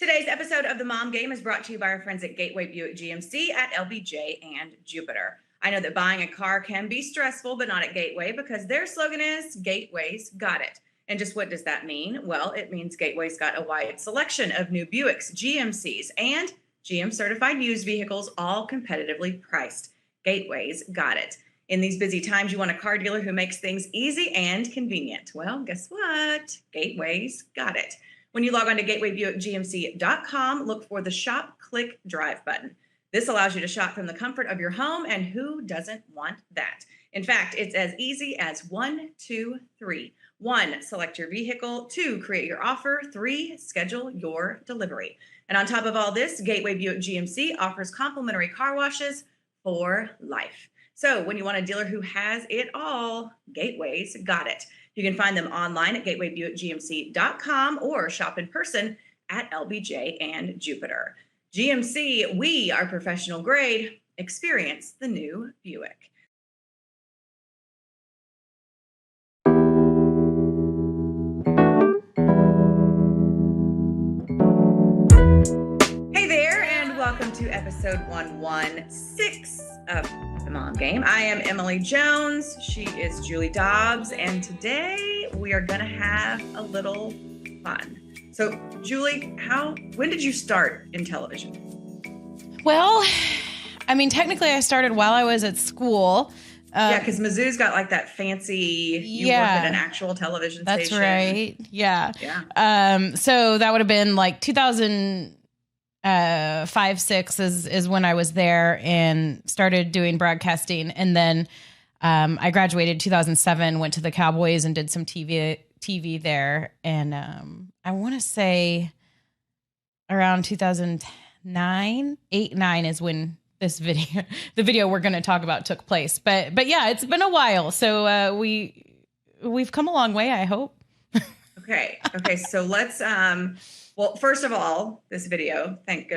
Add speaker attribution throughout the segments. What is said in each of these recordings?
Speaker 1: Today's episode of The Mom Game is brought to you by our friends at Gateway Buick GMC at LBJ and Jupiter. I know that buying a car can be stressful, but not at Gateway, because their slogan is Gateway's Got It. And just what does that mean? Well, it means Gateway's got a wide selection of new Buicks, GMCs, and GM certified used vehicles, all competitively priced. Gateway's got it. In these busy times, you want a car dealer who makes things easy and convenient. Well, guess what? Gateway's got it. When you log on to gatewaybuickgmc.com, look for the Shop, Click, Drive button. This allows you to shop from the comfort of your home, and who doesn't want that? In fact, it's as easy as 1, 2, 3. 1, select your vehicle. 2, create your offer. 3, schedule your delivery. And on top of all this, Gateway Buick GMC offers complimentary car washes for life. So when you want a dealer who has it all, Gateway's got it. You can find them online at gatewaybuickgmc.com or shop in person at LBJ and Jupiter. GMC, we are professional grade. Experience the new Buick. Hey there, and welcome to episode 116 of The Mom Game. I am Emily Jones. She is Julie Dobbs, and today we are going to have a little fun. So, Julie, when did you start in television?
Speaker 2: Well, I mean, technically I started while I was at school.
Speaker 1: Yeah, because Mizzou's got like that fancy, you work at an actual television
Speaker 2: station.
Speaker 1: That's
Speaker 2: right. Yeah. So that would have been like 2005, 6 is when I was there and started doing broadcasting. And then I graduated 2007, went to the Cowboys and did some TV there. And I want to say around 2009, 8, 9 is when the video we're going to talk about took place. But yeah, it's been a while. So we've come a long way, I hope.
Speaker 1: Okay. So let's, well, first of all, this video, thank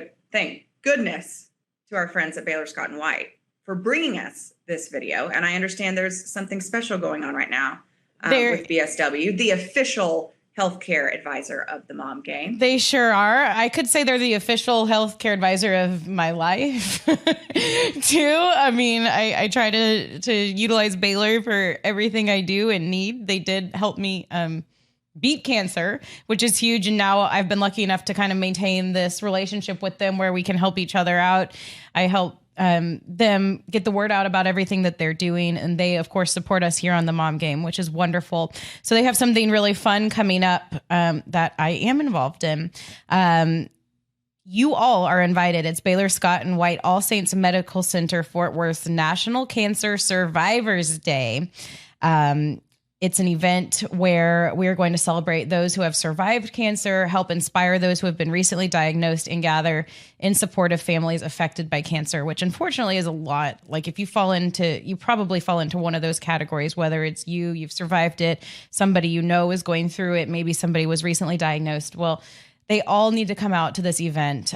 Speaker 1: goodness to our friends at Baylor Scott & White for bringing us this video. And I understand there's something special going on right now with BSW, the official healthcare advisor of the Mom Game.
Speaker 2: They sure are. I could say they're the official healthcare advisor of my life too. I mean, I try to utilize Baylor for everything I do and need. They did help me beat cancer, which is huge. And now I've been lucky enough to kind of maintain this relationship with them where we can help each other out. I help them get the word out about everything that they're doing. And they, of course, support us here on the Mom Game, which is wonderful. So they have something really fun coming up that I am involved in. You all are invited. It's Baylor Scott & White All Saints Medical Center, Fort Worth's National Cancer Survivors Day. It's an event where we are going to celebrate those who have survived cancer, help inspire those who have been recently diagnosed, and gather in support of families affected by cancer, which unfortunately is a lot. Like if you probably fall into one of those categories, whether it's you've survived it, somebody you know is going through it, maybe somebody was recently diagnosed. Well, they all need to come out to this event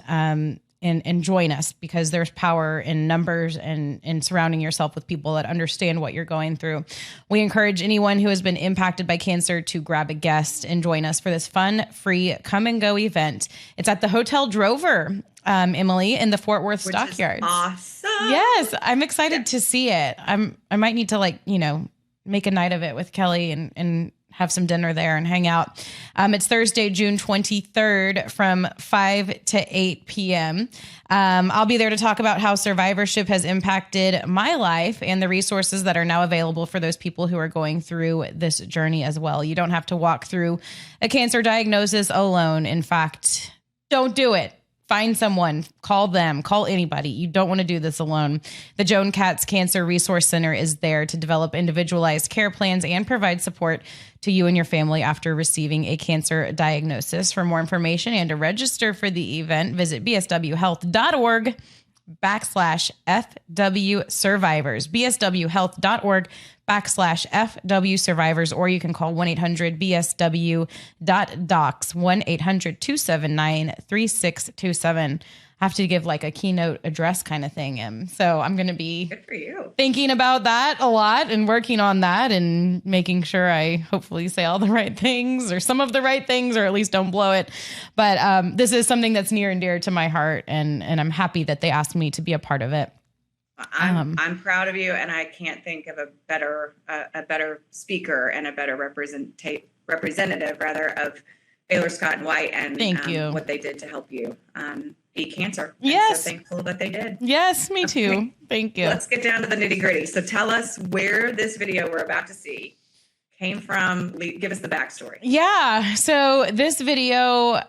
Speaker 2: and join us, because there's power in numbers and in surrounding yourself with people that understand what you're going through. We encourage anyone who has been impacted by cancer to grab a guest and join us for this fun, free come and go event. It's at the Hotel Drover, Emily, in the Fort Worth Stockyards.
Speaker 1: Awesome.
Speaker 2: Yes, I'm excited to see it. I might need to make a night of it with Kelly and have some dinner there and hang out. It's Thursday, June 23rd from 5 to 8 p.m. I'll be there to talk about how survivorship has impacted my life and the resources that are now available for those people who are going through this journey as well. You don't have to walk through a cancer diagnosis alone. In fact, don't do it. Find someone, call them, call anybody. You don't want to do this alone. The Joan Katz Cancer Resource Center is there to develop individualized care plans and provide support to you and your family after receiving a cancer diagnosis. For more information and to register for the event, visit bswhealth.org/FW Survivors. bswhealth.org /FW Survivors, or you can call 1-800-BSW.docs, 1-800-279-3627. I have to give like a keynote address kind of thing. So I'm going to be
Speaker 1: good for you.
Speaker 2: Thinking about that a lot and working on that and making sure I hopefully say all the right things or some of the right things, or at least don't blow it. But this is something that's near and dear to my heart, and I'm happy that they asked me to be a part of it.
Speaker 1: I'm proud of you, and I can't think of a better speaker and a better representative of Baylor Scott and White and
Speaker 2: Thank you.
Speaker 1: What they did to help you beat cancer.
Speaker 2: Yes.
Speaker 1: So thankful that they did.
Speaker 2: Yes, me too.
Speaker 1: Okay.
Speaker 2: Thank you.
Speaker 1: Let's get down to the nitty gritty. So tell us where this video we're about to see came from. Give us the backstory.
Speaker 2: Yeah. So this video,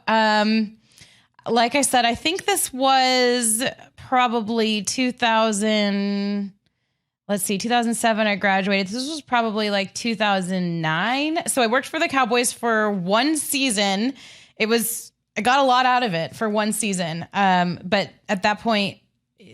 Speaker 2: like I said, I think this was probably 2007 I graduated. This was probably like 2009. So I worked for the Cowboys for one season. I got a lot out of it for one season. But at that point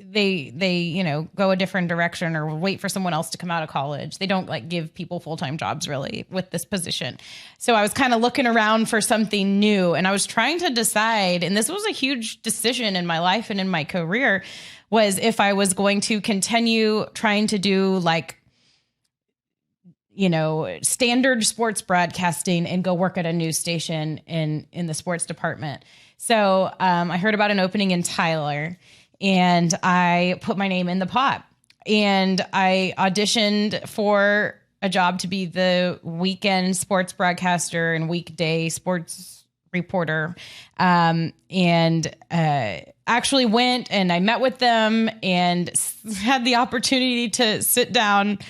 Speaker 2: they go a different direction or wait for someone else to come out of college. They don't like give people full-time jobs really with this position. So I was kind of looking around for something new, and I was trying to decide, and this was a huge decision in my life and in my career, was if I was going to continue trying to do like, standard sports broadcasting and go work at a news station in the sports department. So I heard about an opening in Tyler, and I put my name in the pot, and I auditioned for a job to be the weekend sports broadcaster and weekday sports reporter. Actually went and I met with them and had the opportunity to sit down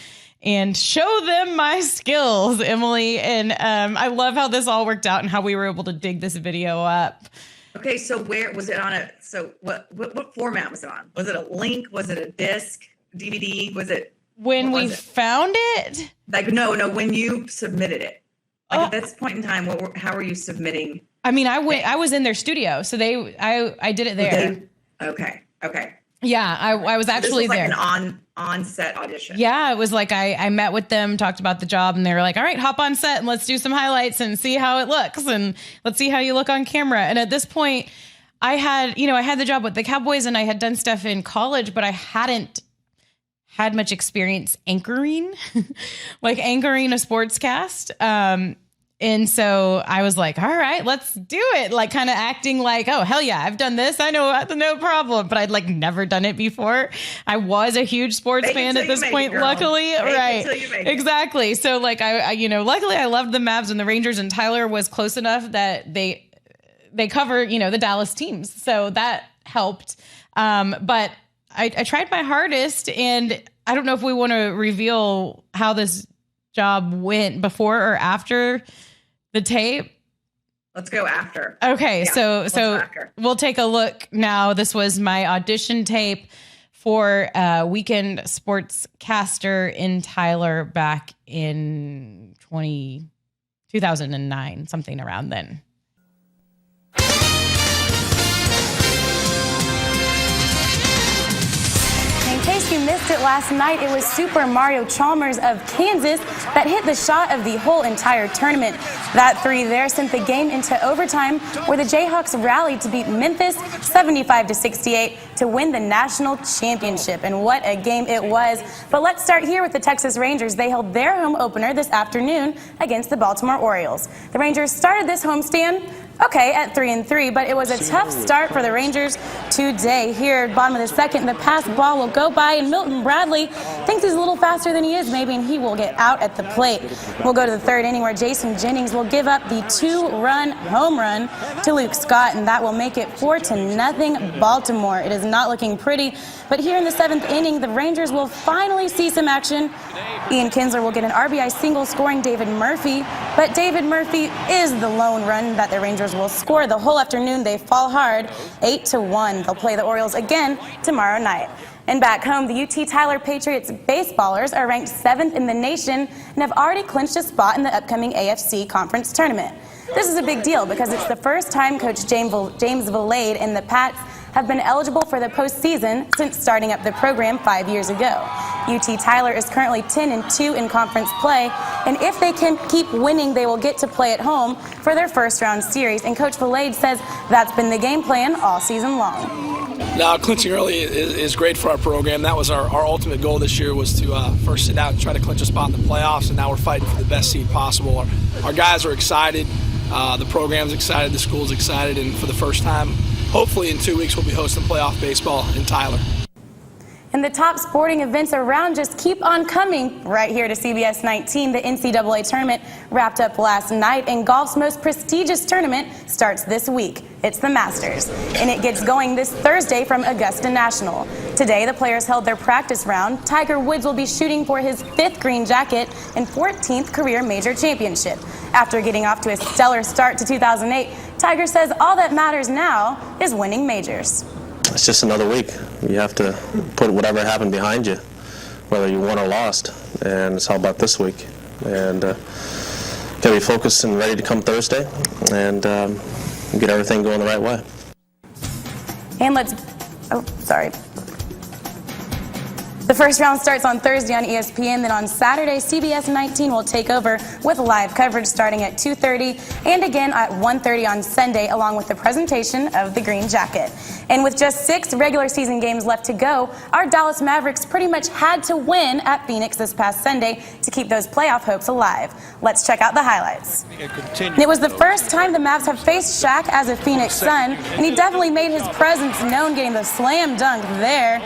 Speaker 2: and show them my skills, Emily. And I love how this all worked out and how we were able to dig this video up.
Speaker 1: Okay, so where was it on what format was it on? Was it a link? Was it a disc, DVD? Was it?
Speaker 2: When we found it?
Speaker 1: Like, no, when you submitted it. Like at this point in time, how were you submitting?
Speaker 2: I mean, I was in their studio, so I did it there.
Speaker 1: Okay.
Speaker 2: Yeah, I was actually
Speaker 1: there.
Speaker 2: This
Speaker 1: was like an on-set audition.
Speaker 2: Yeah, it was like I met with them, talked about the job, and they were like, all right, hop on set and let's do some highlights and see how it looks, and let's see how you look on camera. And at this point, I had the job with the Cowboys, and I had done stuff in college, but I hadn't had much experience anchoring, like anchoring a sportscast. And so I was like, all right, let's do it. Like kind of acting like, oh, hell yeah, I've done this. I know, no problem. But I'd like never done it before. I was a huge sports fan at this point, luckily. Right. Exactly. So like, luckily I loved the Mavs and the Rangers, and Tyler was close enough that they cover, the Dallas teams. So that helped. But I tried my hardest, and I don't know if we want to reveal how this job went before or after the tape.
Speaker 1: Let's go after.
Speaker 2: Okay. Yeah, so we'll take a look now. This was my audition tape for Weekend Sportscaster in Tyler back in 2009, something around then.
Speaker 3: In case you missed it last night, it was Super Mario Chalmers of Kansas that hit the shot of the whole entire tournament. That three there sent the game into overtime, where the Jayhawks rallied to beat Memphis 75-68 to win the national championship. And what a game it was. But let's start here with the Texas Rangers. They held their home opener this afternoon against the Baltimore Orioles. The Rangers started this homestand at 3-3, but it was a tough start for the Rangers today. Here, bottom of the second, the pass ball will go by, and Milton Bradley thinks he's a little faster than he is, maybe, and he will get out at the plate. We'll go to the third inning, where Jason Jennings will give up the 2-run home run to Luke Scott, and that will make it 4-0 Baltimore. It is not looking pretty, but here in the seventh inning, the Rangers will finally see some action. Ian Kinsler will get an RBI single, scoring David Murphy, but David Murphy is the lone run that the Rangers will score the whole afternoon. They fall hard, 8-1. They'll play the Orioles again tomorrow night. And back home, the UT Tyler Patriots baseballers are ranked 7th in the nation and have already clinched a spot in the upcoming AFC Conference Tournament. This is a big deal because it's the first time Coach James Valade and the Pats have been eligible for the postseason since starting up the program 5 years ago. UT Tyler is currently 10-2 in conference play, and if they can keep winning, they will get to play at home for their first round series. And Coach Valade says that's been the game plan all season long.
Speaker 4: Now, clinching early is great for our program. That was our ultimate goal this year, was to first sit out and try to clinch a spot in the playoffs, and now we're fighting for the best seed possible. Our guys are excited. The program's excited. The school's excited. And for the first time, hopefully in 2 weeks, we'll be hosting playoff baseball in Tyler.
Speaker 3: And the top sporting events around just keep on coming right here to CBS 19. The NCAA tournament wrapped up last night, and golf's most prestigious tournament starts this week. It's the Masters, and it gets going this Thursday from Augusta National. Today, the players held their practice round. Tiger Woods will be shooting for his 5th green jacket and 14th career major championship. After getting off to a stellar start to 2008, Tiger says all that matters now is winning majors.
Speaker 5: It's just another week. You have to put whatever happened behind you, whether you won or lost, and it's all about this week. And got to be focused and ready to come Thursday and get everything going the right way.
Speaker 3: And the first round starts on Thursday on ESPN. Then on Saturday, CBS 19 will take over with live coverage starting at 2:30 and again at 1:30 on Sunday, along with the presentation of the green jacket. And with just 6 regular season games left to go, our Dallas Mavericks pretty much had to win at Phoenix this past Sunday to keep those playoff hopes alive. Let's check out the highlights. And it was the first time the Mavs have faced Shaq as a Phoenix Sun, and he definitely made his presence known, getting the slam dunk there.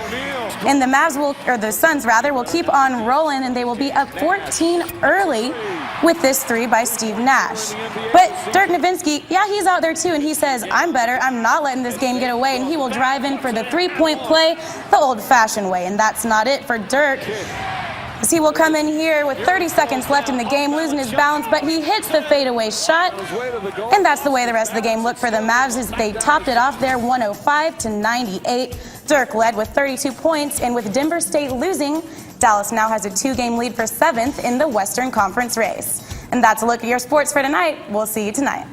Speaker 3: And the Suns will keep on rolling, and they will be up 14 early with this 3 by Steve Nash. But Dirk Nowitzki, he's out there too, and he says, I'm better. I'm not letting this game get away, and he will drive in for the 3-point play the old-fashioned way. And that's not it for Dirk, as he will come in here with 30 seconds left in the game, losing his balance, but he hits the fadeaway shot. And that's the way the rest of the game looked for the Mavs, as they topped it off there 105-98. Dirk led with 32 points, and with Denver State losing, Dallas now has a 2-game lead for 7th in the Western Conference race. And that's a look at your sports for tonight. We'll see you tonight.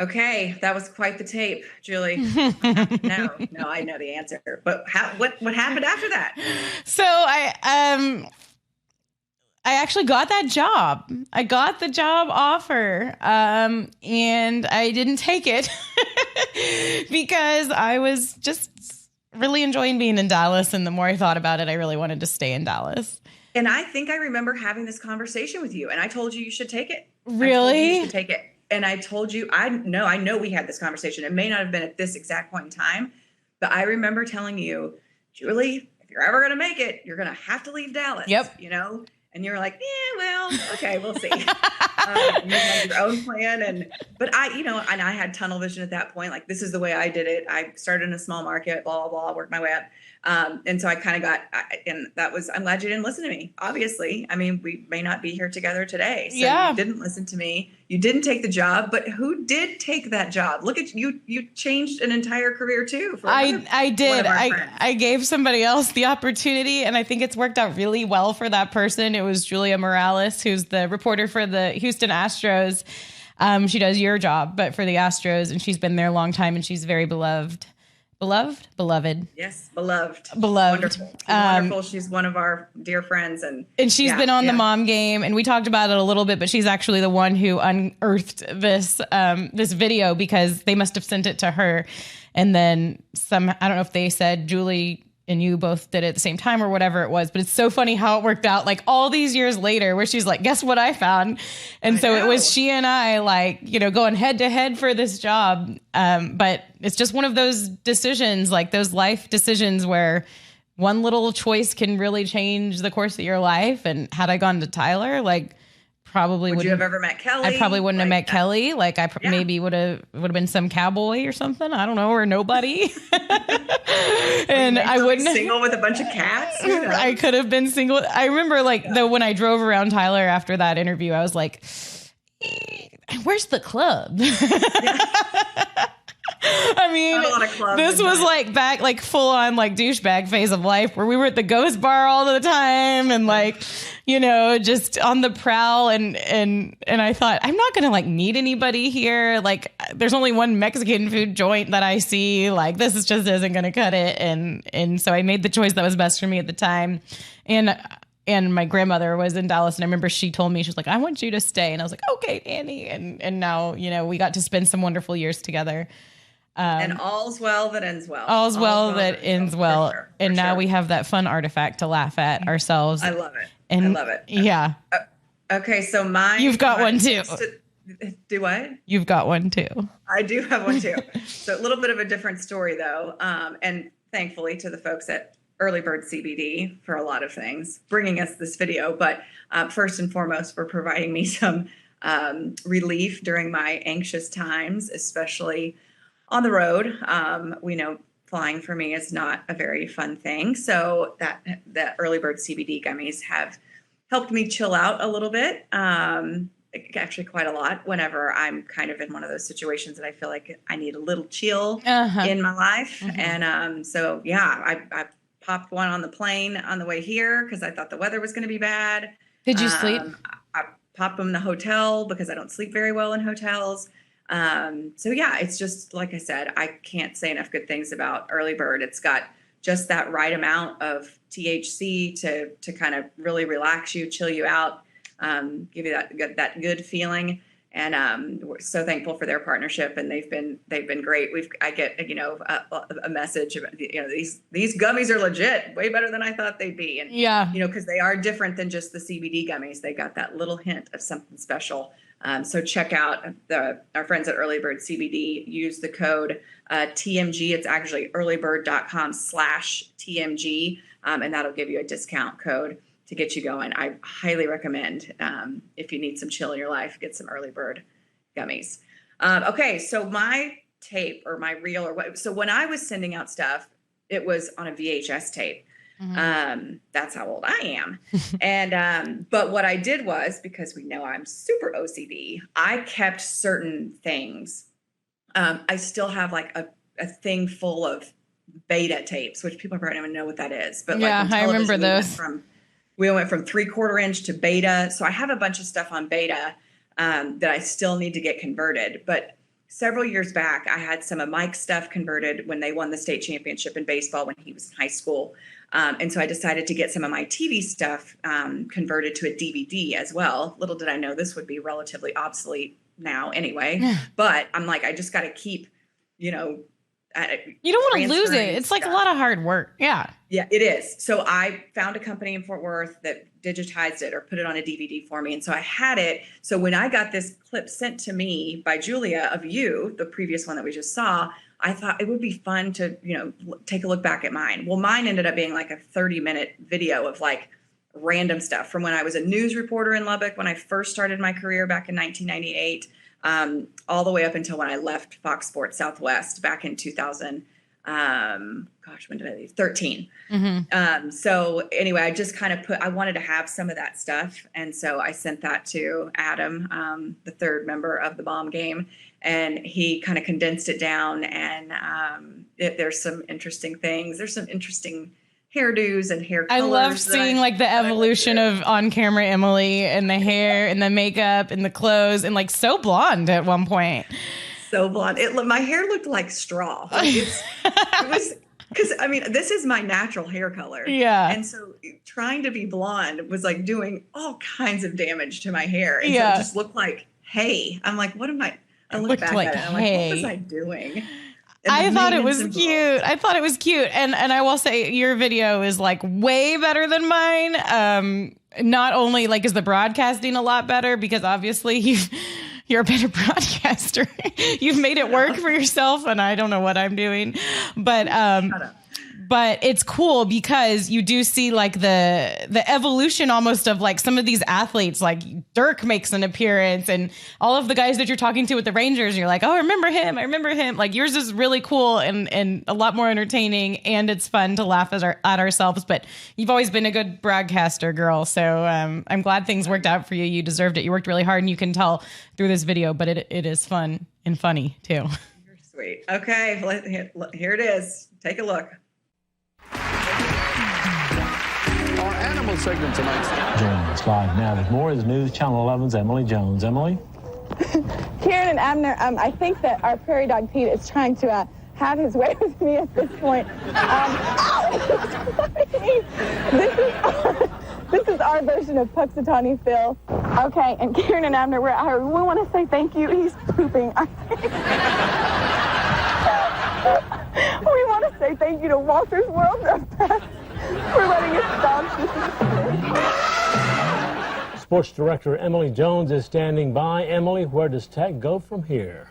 Speaker 1: Okay, that was quite the tape, Julie. No, I know the answer. But what happened after that?
Speaker 2: So I actually got that job. I got the job offer, and I didn't take it because I was just really enjoying being in Dallas. And the more I thought about it, I really wanted to stay in Dallas.
Speaker 1: And I think I remember having this conversation with you, and I told you should take it.
Speaker 2: Really?
Speaker 1: You should take it. And I told you, I know we had this conversation. It may not have been at this exact point in time, but I remember telling you, Julie, if you're ever going to make it, you're going to have to leave Dallas.
Speaker 2: Yep.
Speaker 1: And you're like, okay, we'll see. You had your own plan. But I had tunnel vision at that point. Like, this is the way I did it. I started in a small market, blah, blah, blah, worked my way up. And so I kind of I'm glad you didn't listen to me, obviously. I mean, we may not be here together today. So You didn't listen to me. You didn't take the job, but who did take that job? Look at you. You changed an entire career too.
Speaker 2: I did. I gave somebody else the opportunity, and I think it's worked out really well for that person. It was Julia Morales, who's the reporter for the Houston Astros. She does your job, but for the Astros, and she's been there a long time, and she's very beloved. Beloved.
Speaker 1: Yes, beloved.
Speaker 2: Wonderful.
Speaker 1: She's wonderful. She's one of our dear friends, and
Speaker 2: she's been on the Mom Game, and we talked about it a little bit. But she's actually the one who unearthed this video, because they must have sent it to her, and then I don't know if they said Julie and you both did it at the same time or whatever it was, but it's so funny how it worked out, like all these years later, where she's like, guess what I found? And so it was she and I, going head to head for this job. But it's just one of those decisions, like those life decisions, where one little choice can really change the course of your life. And had I gone to Tyler, probably
Speaker 1: would you have ever met Kelly?
Speaker 2: I probably wouldn't have met Kelly. Maybe would have been some cowboy or something. I don't know, or nobody. And I wouldn't
Speaker 1: single with a bunch of cats.
Speaker 2: I could have been single. I remember when I drove around Tyler after that interview, I was like, where's the club? I mean, this was back full on douchebag phase of life, where we were at the Ghost Bar all the time, and just on the prowl. And I thought, I'm not going to like meet anybody here. Like there's only one Mexican food joint that I see. Like this just isn't going to cut it. And so I made the choice that was best for me at the time. And my grandmother was in Dallas, and I remember she told me, she was like, I want you to stay. And I was like, okay, Annie. And now, we got to spend some wonderful years together.
Speaker 1: And all's well that ends well.
Speaker 2: All's well that ends well.
Speaker 1: For
Speaker 2: and now
Speaker 1: sure.
Speaker 2: we have that fun artifact to laugh at ourselves.
Speaker 1: I love it.
Speaker 2: And
Speaker 1: I love it.
Speaker 2: Yeah.
Speaker 1: Okay, so
Speaker 2: You've got one too.
Speaker 1: Do what?
Speaker 2: You've got one too.
Speaker 1: I do have one too. So a little bit of a different story though. And thankfully to the folks at Early Bird CBD for a lot of things, bringing us this video. But first and foremost, for providing me some relief during my anxious times, especially on the road. We know flying for me is not a very fun thing. So that Early Bird CBD gummies have helped me chill out a little bit. Actually quite a lot whenever I'm kind of in one of those situations that I feel like I need a little chill in my life. Mm-hmm. And so, yeah, I popped one on the plane on the way here because I thought the weather was going to be bad.
Speaker 2: Did you sleep?
Speaker 1: I popped them in the hotel because I don't sleep very well in hotels. So yeah, it's just, like I said, I can't say enough good things about Early Bird. It's got just that right amount of THC to kind of really relax you, chill you out, give you that good feeling. And we're so thankful for their partnership, and they've been great. I get a message about these gummies are legit, way better than I thought they'd be. And because they are different than just the CBD gummies. They got that little hint of something special. So check out our friends at Early Bird CBD. Use the code TMG. It's actually earlybird.com/TMG, and that'll give you a discount code to get you going. I highly recommend, if you need some chill in your life, get some Early Bird gummies. Okay, so my tape or my reel so when I was sending out stuff, it was on a VHS tape. Mm-hmm. That's how old I am. And but what I did was, because we know I'm super OCD, I kept certain things. I still have like a thing full of beta tapes, which people probably don't even know what that is. But
Speaker 2: yeah, I remember those.
Speaker 1: We went from 3/4 inch to beta. So I have a bunch of stuff on beta that I still need to get converted. But several years back, I had some of Mike's stuff converted when they won the state championship in baseball when he was in high school. And so I decided to get some of my TV stuff converted to a DVD as well. Little did I know this would be relatively obsolete now anyway. But I'm like, I just got to keep, you don't want to lose it.
Speaker 2: It's like a lot of hard work. Yeah.
Speaker 1: Yeah, it is. So I found a company in Fort Worth that digitized it or put it on a DVD for me. And so I had it. So when I got this clip sent to me by Julia of you, the previous one that we just saw, I thought it would be fun to, take a look back at mine. Well, mine ended up being like a 30-minute video of like random stuff from when I was a news reporter in Lubbock, when I first started my career back in 1998. All the way up until when I left Fox Sports Southwest back in 2000. When did I leave? 13. Mm-hmm. So anyway, I just kind of I wanted to have some of that stuff. And so I sent that to Adam, the third member of the Bomb Game, and he kind of condensed it down. And there's some interesting things. There's some interesting hairdos and hair colors.
Speaker 2: I love seeing like the evolution of on camera Emily and the hair and the makeup and the clothes and like so blonde at one point.
Speaker 1: So blonde. My hair looked like straw. It was because this is my natural hair color. Yeah. And so trying to be blonde was like doing all kinds of damage to my hair. And so it just looked like hay. I'm like, what am I look back at it. I'm like, what was I doing? I
Speaker 2: thought it was cute. And I will say your video is like way better than mine. Not only like is the broadcasting a lot better because obviously you're a better broadcaster. You've made it work for yourself and I don't know what I'm doing. But it's cool because you do see like the evolution almost of like some of these athletes, like Dirk makes an appearance and all of the guys that you're talking to with the Rangers, you're like, oh, I remember him. Like yours is really cool and a lot more entertaining and it's fun to laugh at ourselves. But you've always been a good broadcaster, girl. So I'm glad things worked out for you. You deserved it. You worked really hard and you can tell through this video, but it is fun and funny too.
Speaker 1: You're sweet. Okay, here it is. Take a look.
Speaker 6: our animal segment tonight.
Speaker 7: Joining us live now with more is News Channel 11's Emily Jones. Emily?
Speaker 8: Karen and Abner, I think that our prairie dog Pete is trying to have his way with me at this point. This is our version of Puxatawny Phil. Okay, and Karen and Abner, we want to say thank you. He's pooping. We want to say thank you to Walter's World of Pets for letting us dog.
Speaker 7: Sports Director Emily Jones is standing by. Emily, where does Tech go from here?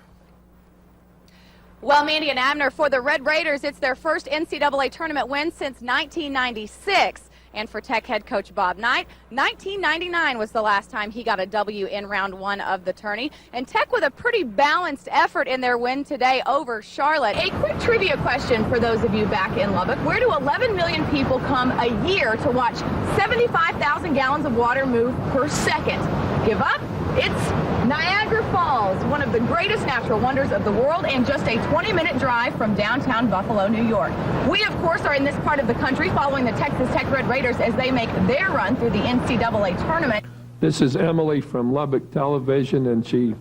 Speaker 9: Well, Mandy and Abner, for the Red Raiders, it's their first NCAA tournament win since 1996. And for Tech head coach Bob Knight, 1999 was the last time he got a W in round one of the tourney. And Tech with a pretty balanced effort in their win today over Charlotte. A quick trivia question for those of you back in Lubbock. Where do 11 million people come a year to watch 75,000 gallons of water move per second? Give up? It's Niagara Falls, one of the greatest natural wonders of the world, and just a 20-minute drive from downtown Buffalo, New York. We, of course, are in this part of the country following the Texas Tech Red Raiders as they make their run through the NCAA tournament.
Speaker 10: This is Emily from Lubbock Television, and she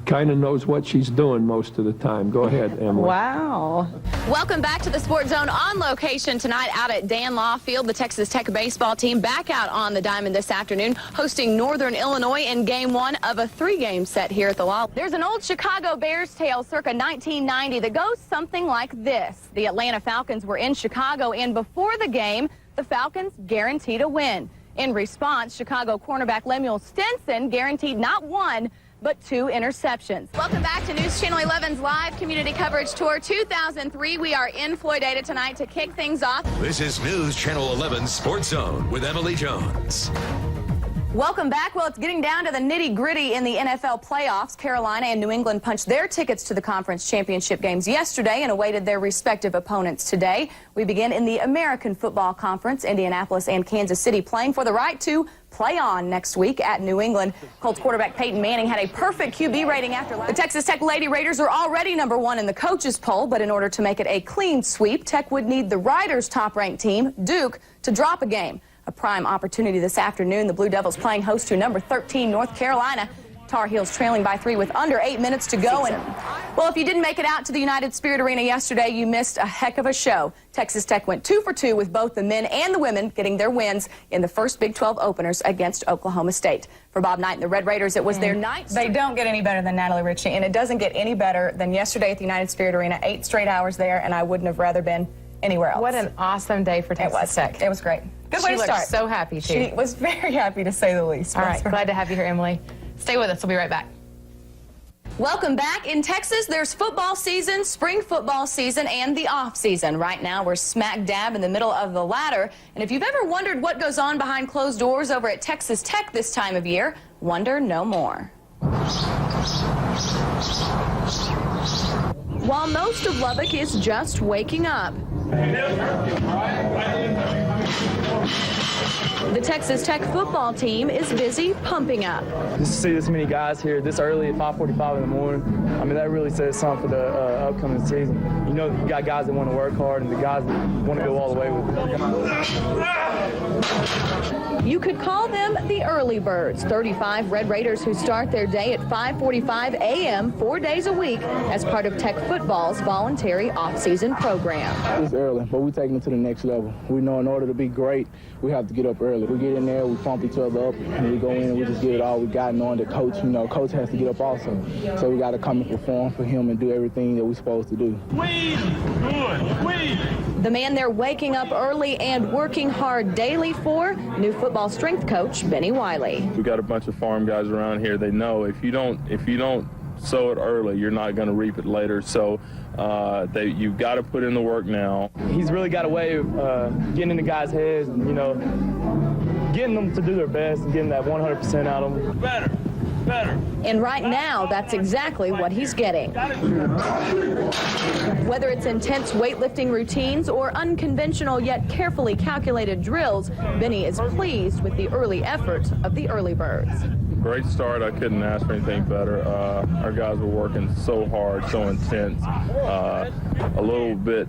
Speaker 10: kind of knows what she's doing most of the time. Go ahead, Emily.
Speaker 9: Wow. Welcome back to the Sports Zone on location tonight out at Dan Law Field. The Texas Tech baseball team back out on the diamond this afternoon, hosting Northern Illinois in game one of a 3-game set here at the Law. There's an old Chicago Bears tale circa 1990 that goes something like this. The Atlanta Falcons were in Chicago, and before the game, the Falcons guaranteed a win. In response, Chicago cornerback Lemuel Stinson guaranteed not one, but 2 interceptions. Welcome back to News Channel 11's live community coverage tour 2003. We are in Floydada tonight to kick things off.
Speaker 11: This is News Channel 11 Sports Zone with Emily Jones.
Speaker 9: Welcome back. Well, it's getting down to the nitty-gritty in the NFL playoffs. Carolina and New England punched their tickets to the conference championship games yesterday and awaited their respective opponents today. We begin in the American Football Conference. Indianapolis and Kansas City playing for the right to play on next week at New England. Colts quarterback Peyton Manning had a perfect QB rating after last. The Texas Tech Lady Raiders are already #1 in the coaches poll, but in order to make it a clean sweep, Tech would need the Riders' top-ranked team, Duke, to drop a game. A prime opportunity this afternoon. The Blue Devils playing host to number 13 North Carolina. Tar Heels trailing by 3 with under 8 minutes to go. And, well, if you didn't make it out to the United Spirit Arena yesterday, you missed a heck of a show. Texas Tech went 2 for 2 with both the men and the women getting their wins in the first Big 12 openers against Oklahoma State. For Bob Knight and the Red Raiders, it was their night.
Speaker 1: They don't get any better than Natalie Ritchie, and it doesn't get any better than yesterday at the United Spirit Arena. 8 straight hours there, and I wouldn't have rather been anywhere else.
Speaker 2: What an awesome day for Texas Tech.
Speaker 1: It was great. Good way to start.
Speaker 2: So happy, too.
Speaker 1: She was very happy, to say the least.
Speaker 2: All right, glad to have you here, Emily. Stay with us. We'll be right back.
Speaker 9: Welcome back. In Texas, there's football season, spring football season, and the off season. Right now, we're smack dab in the middle of the latter. And if you've ever wondered what goes on behind closed doors over at Texas Tech this time of year, wonder no more. While most of Lubbock is just waking up, the Texas Tech football team is busy pumping up.
Speaker 12: Just to see this many guys here this early at 5:45 in the morning, I mean, that really says something for the upcoming season. You know, you got guys that want to work hard and the guys that want to go all the way with it.
Speaker 9: You could call them the early birds, 35 Red Raiders who start their day at 5:45 a.m. 4 days a week as part of Tech football's voluntary off-season program.
Speaker 13: It's early, but we're taking it to the next level. We know in order to be great, we have to get up early. We get in there, we pump each other up, and we go in and we just give it all we got, knowing that coach has to get up also. So we got to come and perform for him and do everything that we're supposed to do.
Speaker 9: The man they're waking up early and working hard daily for, new football strength coach Benny Wiley.
Speaker 14: We got a bunch of farm guys around here. They know if you don't sow it early, you're not going to reap it later. So you've got to put in the work now.
Speaker 12: He's really got a way of getting in the guys' heads and, getting them to do their best and getting that 100% out of them. Better.
Speaker 9: And right now, that's exactly what he's getting. Whether it's intense weightlifting routines or unconventional yet carefully calculated drills, Benny is pleased with the early effort of the early birds.
Speaker 14: Great start. I couldn't ask for anything better. Our guys were working so hard, so intense. A little bit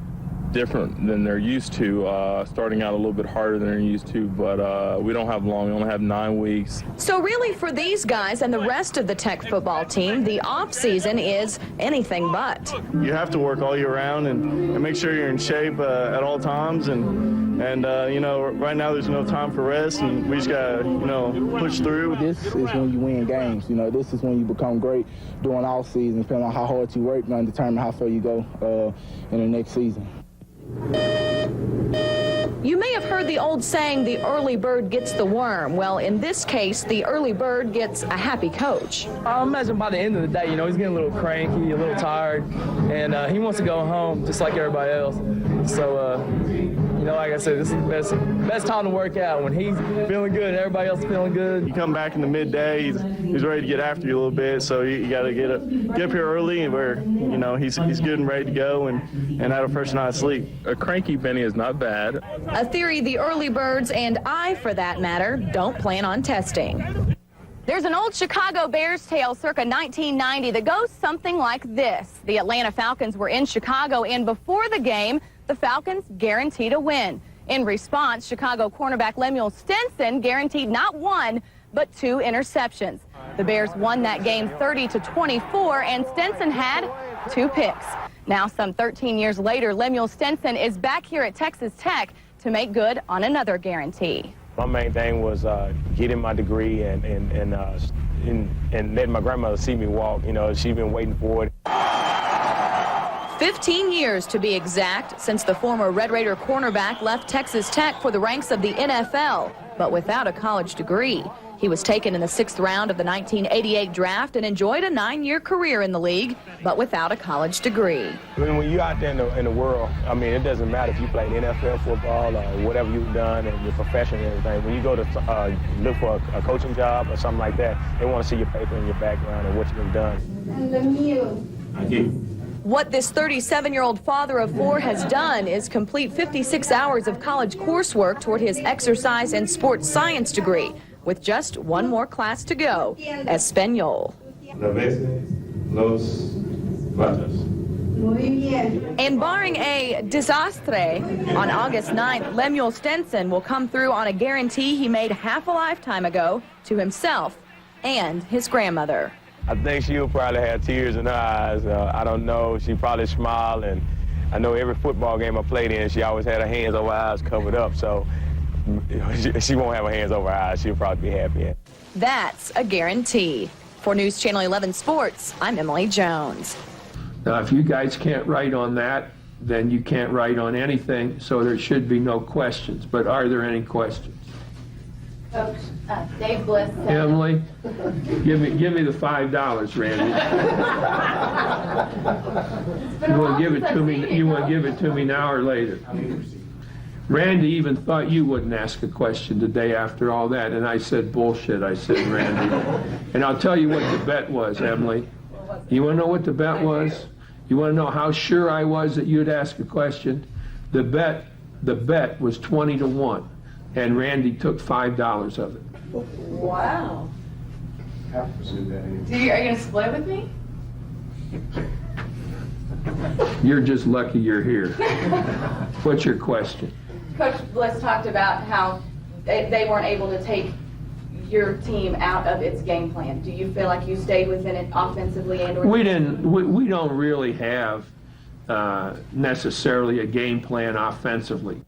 Speaker 14: different than they're used to, starting out a little bit harder than they're used to, but we don't have long. We only have 9 weeks.
Speaker 9: So really for these guys and the rest of the Tech football team, the off season is anything but.
Speaker 15: You have to work all year round and make sure you're in shape at all times, and you know, right now there's no time for rest, and we just gotta, you know, push through.
Speaker 13: This is when you win games. You know, this is when you become great during all season, depending on how hard you work and determine how far you go in the next season.
Speaker 9: You may have heard the old saying, the early bird gets the worm. Well, in this case, the early bird gets a happy coach.
Speaker 12: I imagine by the end of the day, you know, he's getting a little cranky, a little tired, and he wants to go home just like everybody else. So, you know, like I said, this is the best time to work out, when he's feeling good and everybody else is feeling good.
Speaker 15: You come back in the midday, he's ready to get after you a little bit, so you got to get up here early, and where, you know, he's good and ready to go and have a fresh night's sleep.
Speaker 14: A cranky Benny is not bad.
Speaker 9: A theory the early birds, and I, for that matter, don't plan on testing. There's an old Chicago Bears tale circa 1990 that goes something like this. The Atlanta Falcons were in Chicago, and before the game, the Falcons guaranteed a win. In response, Chicago cornerback Lemuel Stinson guaranteed not 1, but 2 interceptions. The Bears won that game 30-24, and Stinson had 2 picks. Now, some 13 years later, Lemuel Stinson is back here at Texas Tech to make good on another guarantee.
Speaker 16: My main thing was getting my degree and letting my grandmother see me walk. You know, she's been waiting for it.
Speaker 9: 15 years to be exact since the former Red Raider cornerback left Texas Tech for the ranks of the NFL, but without a college degree. He was taken in the 6th round of the 1988 draft and enjoyed a 9-year career in the league, but without a college degree.
Speaker 16: When you're out there in the world, I mean, it doesn't matter if you played NFL football or whatever you've done and your profession and everything. When you go to look for a coaching job or something like that, they want to see your paper and your background and what you've done. Thank you.
Speaker 9: What this 37-year-old father of 4 has done is complete 56 hours of college coursework toward his exercise and sports science degree, with just 1 more class to go, Español. And barring a desastre, on August 9th, Lemuel Stinson will come through on a guarantee he made half a lifetime ago to himself and his grandmother.
Speaker 16: I think she'll probably have tears in her eyes. I don't know. She probably smiled, and I know every football game I played in, she always had her hands over her eyes covered up, so she won't have her hands over her eyes. She'll probably be happy.
Speaker 9: That's a guarantee. For News Channel 11 Sports, I'm Emily Jones.
Speaker 10: Now, if you guys can't write on that, then you can't write on anything, so there should be no questions. But are there any questions?
Speaker 3: Coach, Dave Bliss.
Speaker 10: Emily, give me the $5, Randy. You want to give it to me? You want to give it to me now or later? Randy even thought you wouldn't ask a question today after all that, and I said bullshit. I said, Randy, and I'll tell you what the bet was, Emily. You want to know what the bet was? You want to know how sure I was that you'd ask a question? The bet was 20-1. And Randy took $5 of it.
Speaker 3: Wow. Are you going to split with me?
Speaker 10: You're just lucky you're here. What's your question?
Speaker 3: Coach Bliss talked about how they weren't able to take your team out of its game plan. Do you feel like you stayed within it offensively and/or?
Speaker 10: We don't really have necessarily a game plan offensively.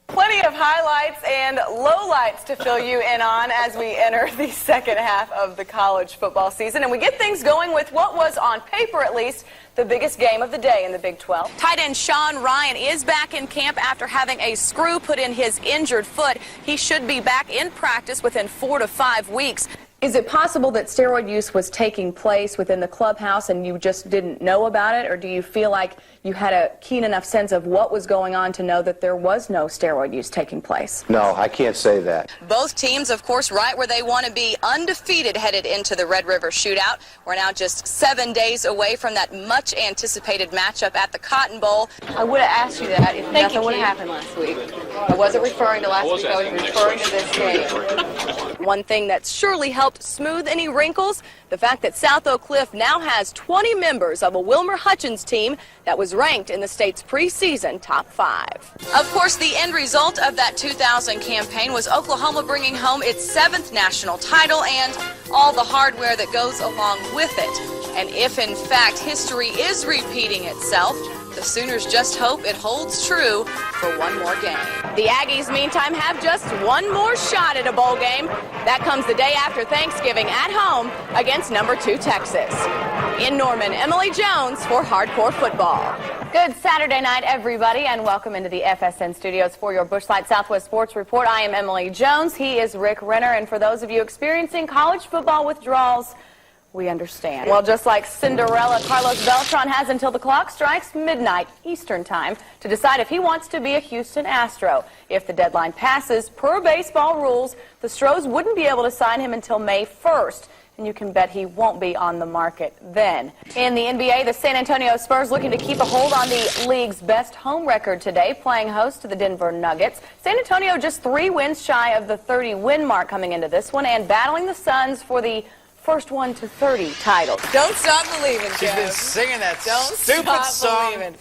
Speaker 17: Plenty of highlights and lowlights to fill you in on as we enter the second half of the college football season. And we get things going with what was, on paper at least, the biggest game of the day in the Big 12. Tight end Sean Ryan is back in camp after having a screw put in his injured foot. He should be back in practice within 4 to 5 weeks. Is it possible that steroid use was taking place within the clubhouse and you just didn't know about it? Or do you feel like you had a keen enough sense of what was going on to know that there was no steroid use taking place?
Speaker 18: No, I can't say that.
Speaker 17: Both teams, of course, right where they want to be, undefeated headed into the Red River Shootout. We're now just 7 days away from that much-anticipated matchup at the Cotton Bowl. I would have asked you that if nothing would have happened last week. I wasn't referring to last week. I was referring to this game.
Speaker 9: One thing that's surely helped smooth any wrinkles, the fact that South Oak Cliff now has 20 members of a Wilmer Hutchins team that was ranked in the state's preseason top 5. Of course, the end result of that 2000 campaign was Oklahoma bringing home its 7th national title and all the hardware that goes along with it. And if, in fact, history is repeating itself, the Sooners just hope it holds true for one more game. The Aggies, meantime, have just one more shot at a bowl game. That comes the day after Thanksgiving at home against number 2 Texas. In Norman, Emily Jones for Hardcore Football. Good Saturday night, everybody, and welcome into the FSN studios for your Busch Light Southwest Sports Report. I am Emily Jones. He is Rick Renner, and for those of you experiencing college football withdrawals, we understand. Well, just like Cinderella, Carlos Beltran has until the clock strikes midnight Eastern time to decide if he wants to be a Houston Astro. If the deadline passes, per baseball rules, the Stros wouldn't be able to sign him until May 1st. And you can bet he won't be on the market then. In the NBA, the San Antonio Spurs looking to keep a hold on the league's best home record today, playing host to the Denver Nuggets. San Antonio just 3 wins shy of the 30-win mark coming into this one and battling the Suns for the first 1 to 30 title.
Speaker 17: Don't stop believing,
Speaker 18: She's
Speaker 17: Joe.
Speaker 18: been singing that
Speaker 17: Don't
Speaker 18: stupid
Speaker 17: stop
Speaker 18: song
Speaker 17: believing.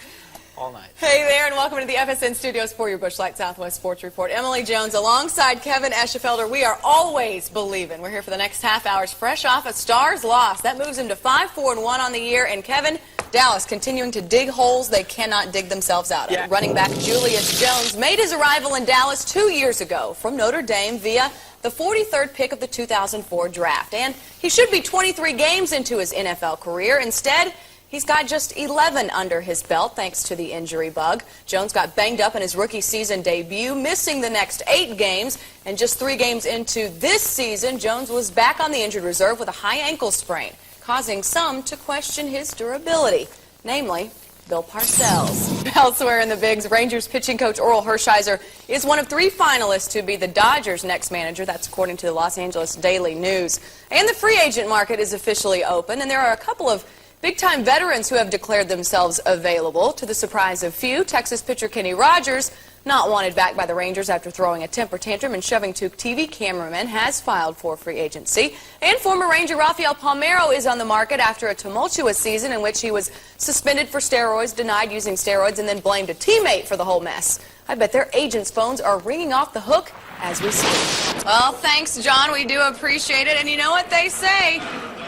Speaker 18: all night.
Speaker 17: Hey there, and welcome to the FSN studios for your Busch Light Southwest Sports Report. Emily Jones alongside Kevin Eschefelder. We are always believing. We're here for the next half hours, fresh off a Stars loss. That moves him to 5-4-1 on the year. And Kevin, Dallas continuing to dig holes they cannot dig themselves out of.
Speaker 18: Yeah.
Speaker 17: Running back Julius Jones made his arrival in Dallas 2 years ago from Notre Dame via the 43rd pick of the 2004 draft. And he should be 23 games into his NFL career. Instead, he's got just 11 under his belt thanks to the injury bug. Jones got banged up in his rookie season debut, missing the next 8 games. And just 3 games into this season, Jones was back on the injured reserve with a high ankle sprain, causing some to question his durability, namely Bill Parcells. Elsewhere in the Bigs, Rangers pitching coach Oral Hershiser is one of 3 finalists to be the Dodgers' next manager. That's according to the Los Angeles Daily News. And the free agent market is officially open, and there are a couple of big-time veterans who have declared themselves available. To the surprise of few, Texas pitcher Kenny Rogers, not wanted back by the Rangers after throwing a temper tantrum and shoving 2 TV cameramen, has filed for free agency. And former Ranger Rafael Palmeiro is on the market after a tumultuous season in which he was suspended for steroids, denied using steroids, and then blamed a teammate for the whole mess. I bet their agents' phones are ringing off the hook as we speak. Well, thanks, John. We do appreciate it. And you know what they say?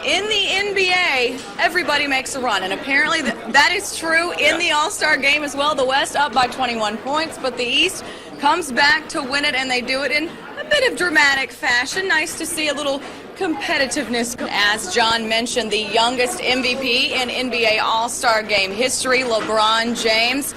Speaker 17: In the NBA, everybody makes a run, and apparently that is true in the All-Star game as well. The West up by 21 points, but the East comes back to win it, and they do it in a bit of dramatic fashion. Nice to see a little competitiveness. As John mentioned, the youngest MVP in NBA All-Star game history, LeBron James.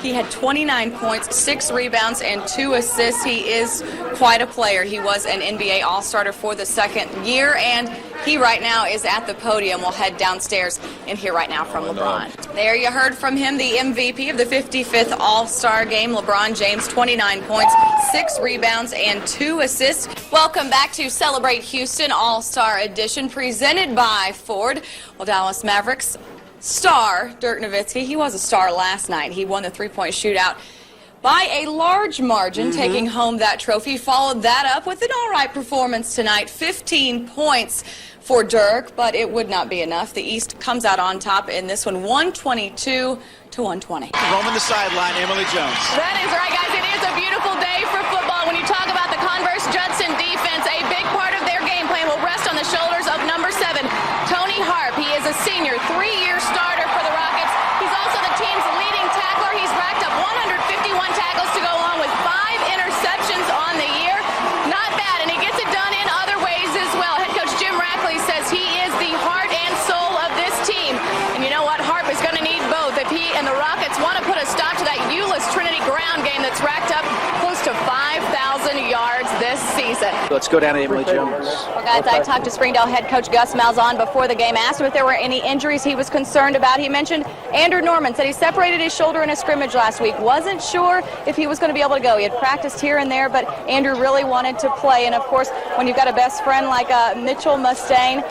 Speaker 17: He had 29 points, 6 rebounds, and 2 assists. He is quite a player. He was an NBA All-Starter for the 2nd year, and he right now is at the podium. We'll head downstairs and hear right now from LeBron. There you heard from him, the MVP of the 55th All-Star game, LeBron James, 29 points, 6 rebounds, and 2 assists. Welcome back to Celebrate Houston All-Star Edition, presented by Ford. Well, Dallas Mavericks star Dirk Nowitzki, he was a star last night. He won the 3-point shootout by a large margin, taking home that trophy. Followed that up with an all-right performance tonight, 15 points for Dirk, but it would not be enough. The East comes out on top in this one, 122 to 120.
Speaker 18: Roaming the sideline, Emily Jones.
Speaker 9: That is right, guys. It is a beautiful day for football. When you talk about the Converse Judson defense, a big part of their game plan will rest on the shoulders of number 7, Tony Harp. He is a senior, 3-year starter for the Rockets. He's also the team's leading tackler. He's racked up 151 tackles to go along with 5 interceptions on the year. Not bad, and he gets it done in other ways as well. Head coach Jim Rackley says he is the heart and soul of this team. And you know what? Harp is going to need both if he and the Rockets want to put a stop to that Euless Trinity ground game that's racked up close to 5,000 yards this season.
Speaker 18: Let's go down to Emily Jones.
Speaker 9: Well, guys, I talked to Springdale head coach Gus Malzahn before the game, asked him if there were any injuries he was concerned about. He mentioned Andrew Norman, said he separated his shoulder in a scrimmage last week. Wasn't sure if he was going to be able to go. He had practiced here and there, but Andrew really wanted to play. And, of course, when you've got a best friend like Mitchell Mustaine,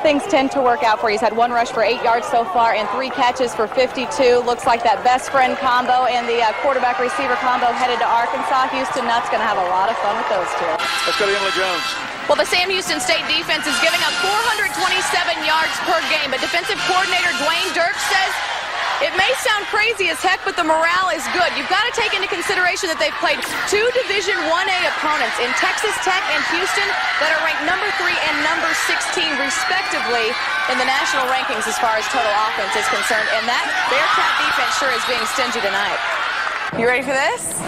Speaker 9: things tend to work out for you. He's had 1 rush for 8 yards so far and 3 catches for 52. Looks like that best friend combo and the quarterback-receiver combo headed to Arkansas. Houston Nutt's going to have a lot of fun with those two.
Speaker 18: Let's go to Emily Jones.
Speaker 19: Well, the Sam Houston State defense is giving up 427 yards per game, but defensive coordinator Dwayne Dirk says it may sound crazy as heck, but the morale is good. You've got to take into consideration that they've played 2 Division 1A opponents in Texas Tech and Houston that are ranked number 3 and number 16, respectively, in the national rankings as far as total offense is concerned. And that Bearcat defense sure is being stingy tonight.
Speaker 17: You ready for this?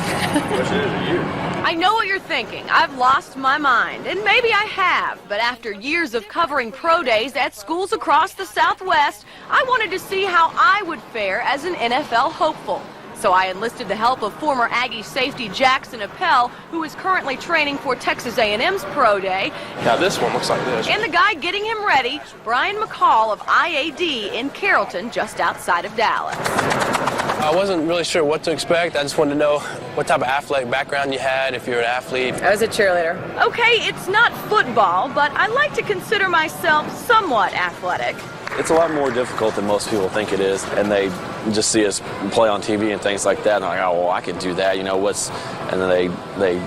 Speaker 19: I know what you're thinking. I've lost my mind, and maybe I have, but after years of covering pro days at schools across the Southwest, I wanted to see how I would fare as an NFL hopeful. So I enlisted the help of former Aggie safety Jackson Appel, who is currently training for Texas A&M's pro day.
Speaker 14: Now this one looks like this.
Speaker 19: And the guy getting him ready, Brian McCall of IAD in Carrollton, just outside of Dallas.
Speaker 20: I wasn't really sure what to expect. I just wanted to know what type of athletic background you had, if you're an athlete.
Speaker 17: I was a cheerleader.
Speaker 19: Okay, it's not football, but I like to consider myself somewhat athletic.
Speaker 21: It's a lot more difficult than most people think it is, and they just see us play on TV and things like that, and they're like, oh, well, I can do that, and then they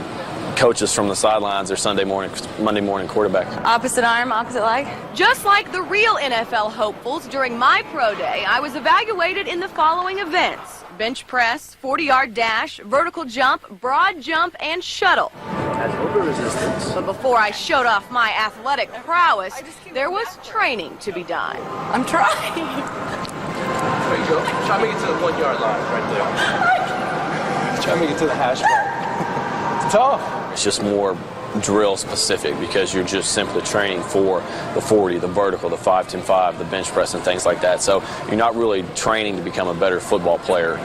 Speaker 21: coach us from the sidelines. Their Monday morning quarterback.
Speaker 17: Opposite arm, opposite leg?
Speaker 19: Just like the real NFL hopefuls, during my pro day, I was evaluated in the following events: bench press, 40-yard dash, vertical jump, broad jump, and shuttle. But before I showed off my athletic prowess, there was training to be done.
Speaker 17: I'm trying.
Speaker 20: There you go. Try to make it to the 1 yard line right there. Try to make it to the hash mark. It's tough.
Speaker 21: It's just more drill specific because you're just simply training for the 40, the vertical, the 5-10-5, the bench press, and things like that. So you're not really training to become a better football player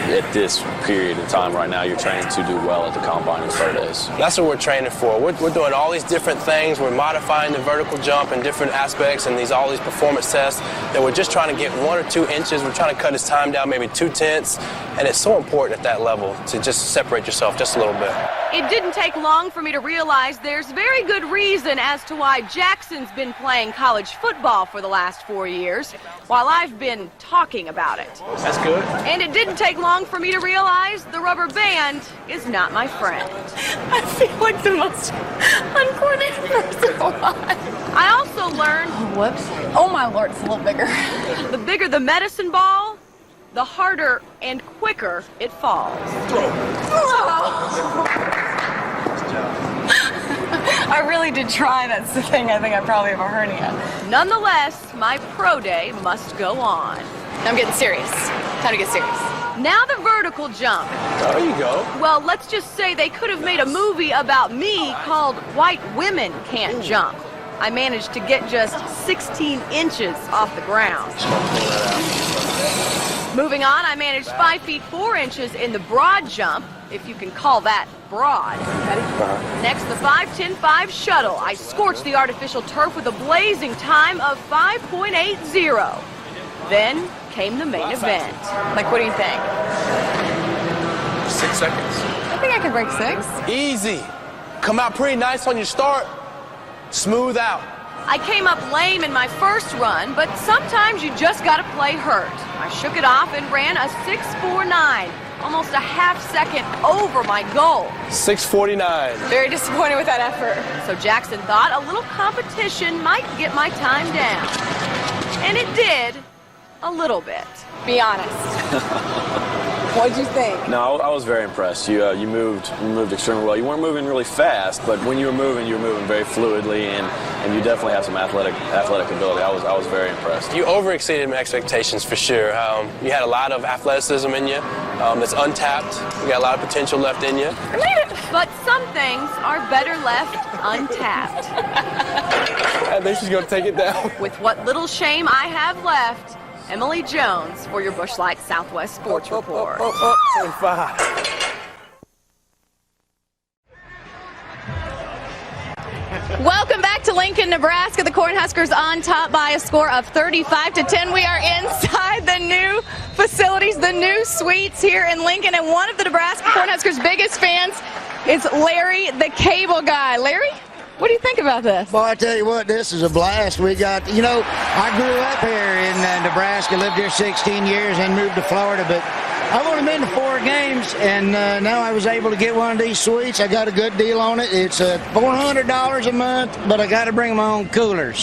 Speaker 21: at this period in time right now. You're training to do well at the combine in pro days.
Speaker 20: That's what we're training for. We're doing all these different things. We're modifying the vertical jump in different aspects and all these performance tests that we're just trying to get 1 or 2 inches. We're trying to cut his time down maybe 2/10. And it's so important at that level to just separate yourself just a little bit.
Speaker 19: It didn't take long for me to realize there's very good reason as to why Jackson's been playing college football for the last 4 years, while I've been talking about it.
Speaker 20: That's good.
Speaker 19: And it didn't take long for me to realize the rubber band is not my friend.
Speaker 17: I feel like the most uncoordinated person alive.
Speaker 19: I also learned...
Speaker 17: Whoops. Oh my Lord, it's a little bigger.
Speaker 19: The bigger the medicine ball, the harder and quicker it falls.
Speaker 17: I really did try. That's the thing. I think I probably have a hernia.
Speaker 19: Nonetheless, my pro day must go on.
Speaker 17: I'm getting serious. Time to get serious.
Speaker 19: Now the vertical jump.
Speaker 20: There you go.
Speaker 19: Well, let's just say they could have made a movie about me called White Women Can't Jump. I managed to get just 16 inches off the ground. Moving on, I managed 5 feet 4 inches in the broad jump, if you can call that broad. Next, the 5-10-5 shuttle. I scorched the artificial turf with a blazing time of 5.80. Then came the main event.
Speaker 17: Like, what do you think?
Speaker 20: 6 seconds.
Speaker 17: I think I could break 6.
Speaker 20: Easy. Come out pretty nice on your start. Smooth out.
Speaker 19: I came up lame in my first run, but sometimes you just gotta play hurt. I shook it off and ran a 6.49, almost a half second over my goal.
Speaker 20: 6:49.
Speaker 17: Very disappointed with that effort.
Speaker 19: So Jackson thought a little competition might get my time down. And it did, a little bit.
Speaker 17: Be honest. What'd you think?
Speaker 21: No, I was very impressed. You moved extremely well. You weren't moving really fast, but when you were moving very fluidly, and you definitely have some athletic ability. I was very impressed.
Speaker 20: You overexceeded my expectations for sure. You had a lot of athleticism in you that's untapped. You got a lot of potential left in you.
Speaker 19: I made it. But some things are better left untapped.
Speaker 20: I think she's going to take it down.
Speaker 19: With what little shame I have left, Emily Jones for your Busch Light Southwest Sports Report.
Speaker 20: 5.
Speaker 19: Welcome back to Lincoln, Nebraska. The Cornhuskers on top by a score of 35-10. We are inside the new facilities, the new suites here in Lincoln, and one of the Nebraska Cornhuskers' biggest fans is Larry, the cable guy. Larry?
Speaker 17: What do you think about this?
Speaker 4: Well, I tell you what, this is a blast. We got, I grew up here in Nebraska, lived here 16 years, and moved to Florida, but I've only been to 4 games, and now I was able to get one of these suites. I got a good deal on it. It's $400 a month, but I got to bring my own cooler.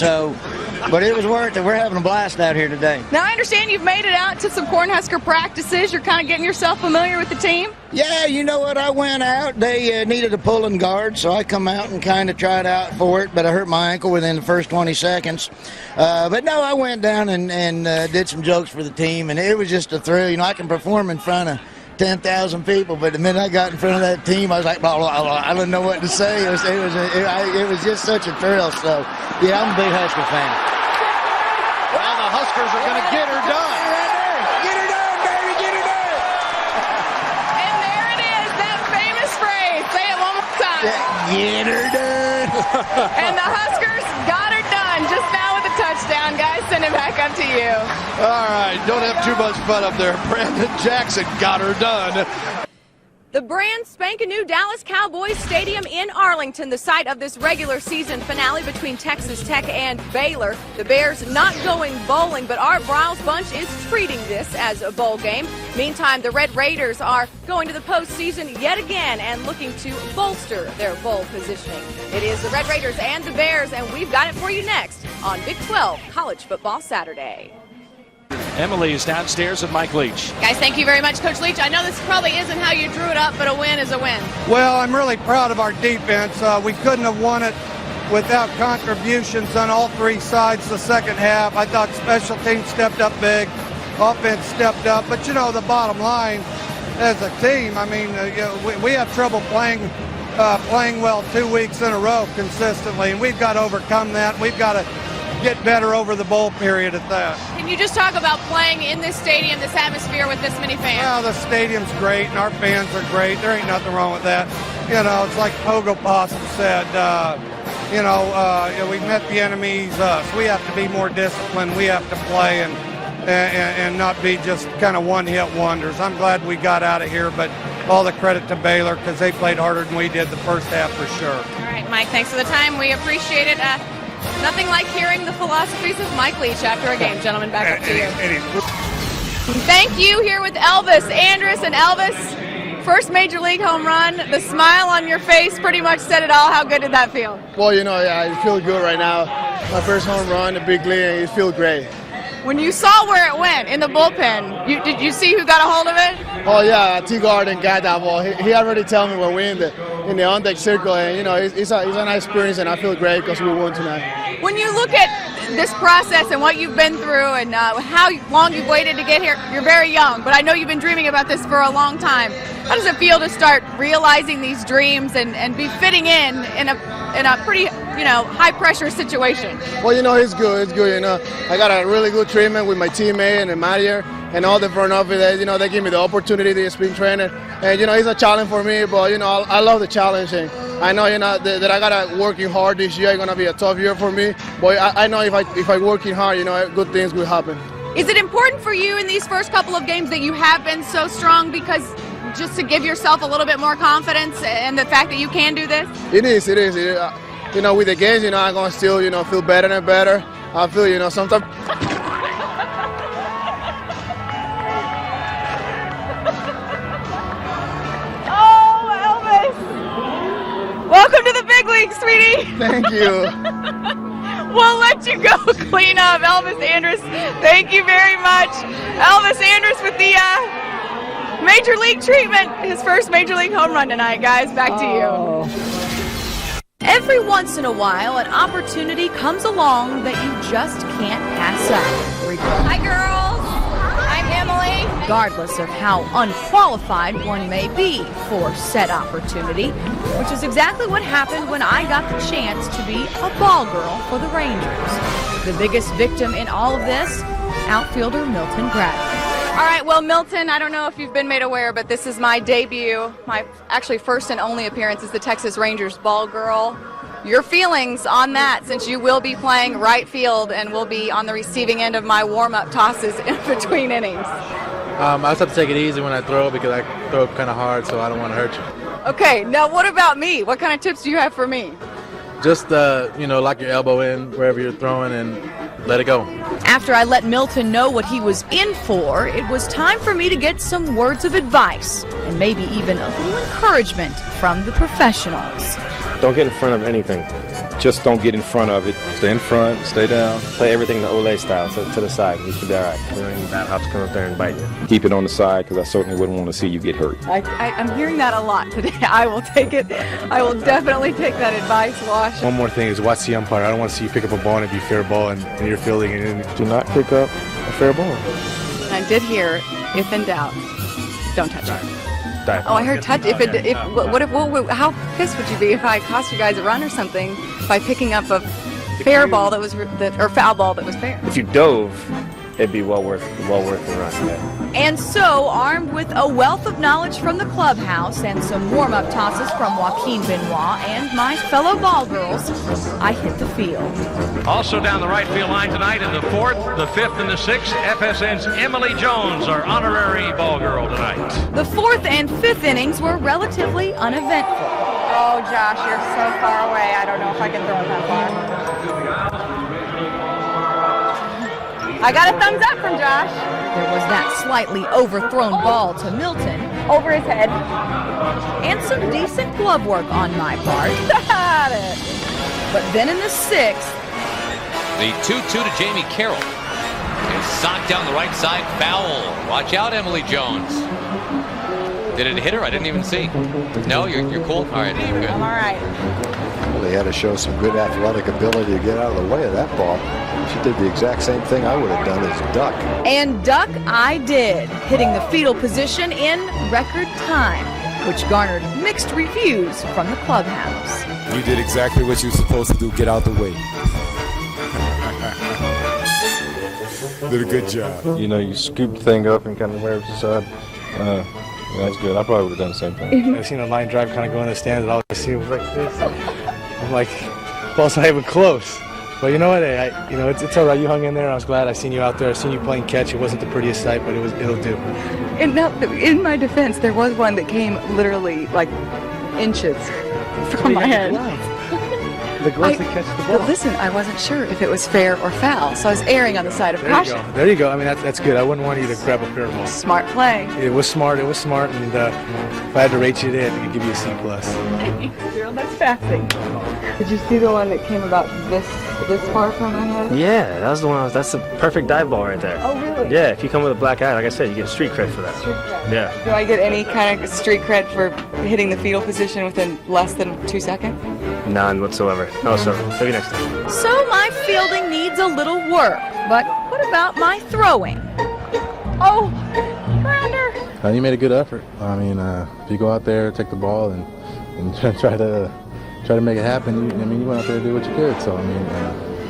Speaker 4: But it was worth it. We're having a blast out here today.
Speaker 17: Now, I understand you've made it out to some Cornhusker practices. You're kind of getting yourself familiar with the team?
Speaker 4: Yeah, you know what? I went out. They needed a pulling guard, so I come out and kind of tried out for it, but I hurt my ankle within the first 20 seconds. But no, I went down and did some jokes for the team, and it was just a thrill. I can perform in front of 10,000 people, but the minute I got in front of that team, I was like, blah, blah, blah. I didn't know what to say. It was just such a thrill. So, yeah, I'm a big Husker fan.
Speaker 18: Well, the Huskers are going to get her done.
Speaker 4: Get her done, baby, get her done.
Speaker 17: And there it is, that famous phrase. Say it one more time.
Speaker 4: Get her done.
Speaker 17: And the Huskers got her done just now with a touchdown. Guys, send it back up to you.
Speaker 18: All right, don't have too much fun up there. Brandon Jackson got her done.
Speaker 19: The brand spanking new Dallas Cowboys Stadium in Arlington, the site of this regular season finale between Texas Tech and Baylor. The Bears not going bowling, but Art Briles' bunch is treating this as a bowl game. Meantime, the Red Raiders are going to the postseason yet again and looking to bolster their bowl positioning. It is the Red Raiders and the Bears, and we've got it for you next on Big 12 College Football Saturday.
Speaker 6: Emily is downstairs with Mike Leach.
Speaker 19: Guys, thank you very much, Coach Leach. I know this probably isn't how you drew it up, but a win is a win.
Speaker 22: Well, I'm really proud of our defense. We couldn't have won it without contributions on all 3 sides the second half. I thought special teams stepped up big, offense stepped up. But, the bottom line, as a team, I mean, we have trouble playing well 2 weeks in a row consistently, and we've got to overcome that. We've got to get better over the bowl period at that.
Speaker 19: Can you just talk about playing in this stadium, this atmosphere with this many fans?
Speaker 22: Well, the stadium's great and our fans are great. There ain't nothing wrong with that. It's like Pogo Possum said, we met the enemy's us. We have to be more disciplined. We have to play and not be just kind of one-hit wonders. I'm glad we got out of here, but all the credit to Baylor because they played harder than we did the first half for sure.
Speaker 19: All right, Mike, thanks for the time. We appreciate it. Nothing like hearing the philosophies of Mike Leach after a game. Gentlemen, back up to you. Thank you. Here with Elvis Andrus. And Elvis, first Major League home run. The smile on your face pretty much said it all. How good did that feel?
Speaker 15: Well, I feel good right now. My first home run, the big league, it feels great.
Speaker 17: When you saw where it went in the bullpen, did you see who got a hold of it?
Speaker 15: Oh yeah, T. Garden got that ball. He already told me when we're in the on-deck circle, and it's a nice experience, and I feel great because we won tonight.
Speaker 17: When you look at this process and what you've been through and how long you've waited to get here, you're very young, but I know you've been dreaming about this for a long time. How does it feel to start realizing these dreams and be fitting in a pretty high pressure situation?
Speaker 15: Well, it's good. It's good. I got a really good treatment with my teammate and Mario and all the front office. They give me the opportunity to spring training, and it's a challenge for me. But I love the challenge, and I know that I gotta working hard this year. It's gonna be a tough year for me, but I know if I working hard, good things will happen.
Speaker 17: Is it important for you in these first couple of games that you have been so strong because just to give yourself a little bit more confidence and the fact that you can do this?
Speaker 15: It is. With the games, I'm gonna still, feel better and better. I feel, sometimes.
Speaker 17: Oh, Elvis! Welcome to the big league, sweetie.
Speaker 15: Thank you.
Speaker 17: We'll let you go clean up, Elvis Andrus. Thank you very much, Elvis Andrus, with the Major League treatment. His first Major League home run tonight, guys. Back to you.
Speaker 19: Every once in a while, an opportunity comes along that you just can't pass up. Hi, girls. I'm Emily. Regardless of how unqualified one may be for said opportunity, which is exactly what happened when I got the chance to be a ball girl for the Rangers. The biggest victim in all of this, outfielder Milton Bradley.
Speaker 17: All right, well, Milton, I don't know if you've been made aware, but this is my debut, my actually first and only appearance as the Texas Rangers ball girl. Your feelings on that, since you will be playing right field and will be on the receiving end of my warm-up tosses in between innings?
Speaker 23: I just have to take it easy when I throw because I throw kind of hard, so I don't want to hurt you.
Speaker 17: Okay, now what about me? What kind of tips do you have for me?
Speaker 23: just lock your elbow in wherever you're throwing and let it go.
Speaker 19: After I let Milton know what he was in for, it was time for me to get some words of advice and maybe even a little encouragement from the professionals.
Speaker 5: Don't get in front of anything. Just don't get in front of it. Stay in front, stay down. Play everything the Olay style, to the side. You should be all right. You don't even have to come up there and bite you. Keep it on the side because I certainly wouldn't want to see you get hurt.
Speaker 7: I'm hearing that a lot today. I will take it. I will definitely take that advice, Wash.
Speaker 23: One more thing is watch the umpire. I don't want to see you pick up a ball and it be fair ball and you're fielding and do not pick up a fair ball.
Speaker 7: I did hear, if in doubt, don't touch it.
Speaker 5: Oh,
Speaker 7: I heard touch. How pissed would you be if I cost you guys a run or something by picking up a fair ball that was or foul ball that was fair?
Speaker 5: If you dove, it'd be well worth the run. Yeah.
Speaker 19: And so, armed with a wealth of knowledge from the clubhouse and some warm-up tosses from Joaquin Benoit and my fellow ball girls, I hit the field.
Speaker 6: Also down the right field line tonight in the 4th, the 5th, and the 6th, FSN's Emily Jones, our honorary ball girl tonight.
Speaker 19: The 4th and 5th innings were relatively uneventful.
Speaker 7: Oh, Josh, you're so far away. I don't know if I can throw it that far. I got a thumbs up from Josh.
Speaker 19: There was that slightly overthrown ball to Milton.
Speaker 7: Over his head.
Speaker 19: And some decent glove work on my part.
Speaker 7: Got it.
Speaker 19: But then in the 6th,
Speaker 8: the 2-2 to Jamie Carroll. It's socked down the right side, foul. Watch out, Emily Jones. Did it hit her? I didn't even see. No, you're cool? All right, you're good.
Speaker 7: I'm all right.
Speaker 18: Well, they had to show some good athletic ability to get out of the way of that ball. She did the exact same thing I would have done as duck.
Speaker 19: And duck I did, hitting the fetal position in record time, which garnered mixed reviews from the clubhouse.
Speaker 24: You did exactly what you were supposed to do. Get out the way. Did a good job.
Speaker 14: You scoop the thing up and kind of wear it to the side. That's good. I probably would have done the same thing.
Speaker 23: I've seen a line drive kind of go in the stands and all I see was like this. I'm like, ball's not even close. But you know what? It's all right. You hung in there. I was glad. I seen you out there. I seen you playing catch. It wasn't the prettiest sight, but it'll do.
Speaker 7: And now, in my defense, there was one that came literally like inches from my head.
Speaker 23: The gloves that catch the ball.
Speaker 7: But listen, I wasn't sure if it was fair or foul, so I was erring on the side of caution.
Speaker 23: There you go. I mean, that's good. I wouldn't want you to grab a fair ball.
Speaker 7: Smart play.
Speaker 23: It was smart. It was smart. And if I had to rate you today, I could give you a C+.
Speaker 7: That's fascinating. Did you see the one that came about this far from my head?
Speaker 5: Yeah, that was the one. That's the perfect dive ball right there.
Speaker 7: Oh, really?
Speaker 5: Yeah, if you come with a black eye, like I said, you get street cred for that.
Speaker 7: Street cred.
Speaker 5: Yeah.
Speaker 7: Do I get any kind of street cred for hitting the fetal position within less than 2 seconds?
Speaker 5: None whatsoever. No, sir. Maybe next time.
Speaker 19: So my fielding needs a little work, but what about my throwing?
Speaker 7: Oh, grounder.
Speaker 23: You made a good effort. I mean, if you go out there, take the ball, and try to make it happen, you went out there to do what you could. So, I mean,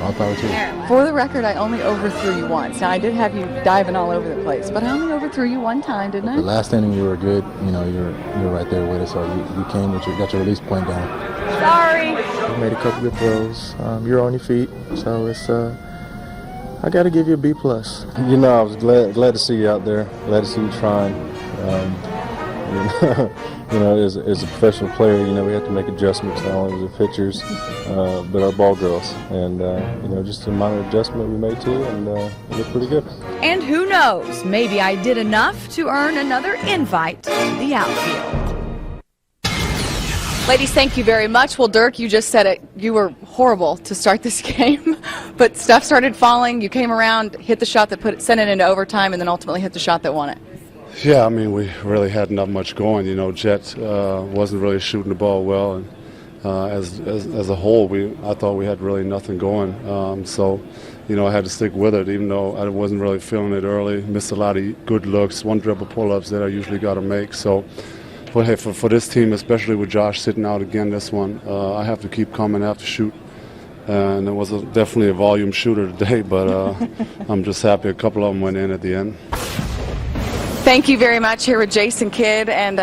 Speaker 23: all power to you.
Speaker 7: For the record, I only overthrew you once. Now, I did have you diving all over the place, but I only overthrew you one time, didn't I?
Speaker 23: The last inning, you were good. You were right there with us. So you came, got your release point down.
Speaker 7: Sorry.
Speaker 23: You made a couple good throws. You're on your feet, so it's. I got to give you a B+.
Speaker 14: I was glad to see you out there. Glad to see you trying. As a professional player, we have to make adjustments not only with the pitchers, but our ball girls. And just a minor adjustment we made too, and it looked pretty good.
Speaker 19: And who knows, maybe I did enough to earn another invite to the outfield.
Speaker 7: Ladies, thank you very much. Well, Dirk, you just said it. You were horrible to start this game, but stuff started falling. You came around, hit the shot that sent it into overtime, and then ultimately hit the shot that won it.
Speaker 25: Yeah, I mean, we really had not much going. Jet wasn't really shooting the ball well, and as a whole, I thought we had really nothing going. So, I had to stick with it, even though I wasn't really feeling it early. Missed a lot of good looks, one dribble pull-ups that I usually got to make. So, but hey, for this team, especially with Josh sitting out again, this one, I have to keep coming after shoot. And it was definitely a volume shooter today, but I'm just happy a couple of them went in at the end.
Speaker 7: Thank you very much. Here with Jason Kidd, and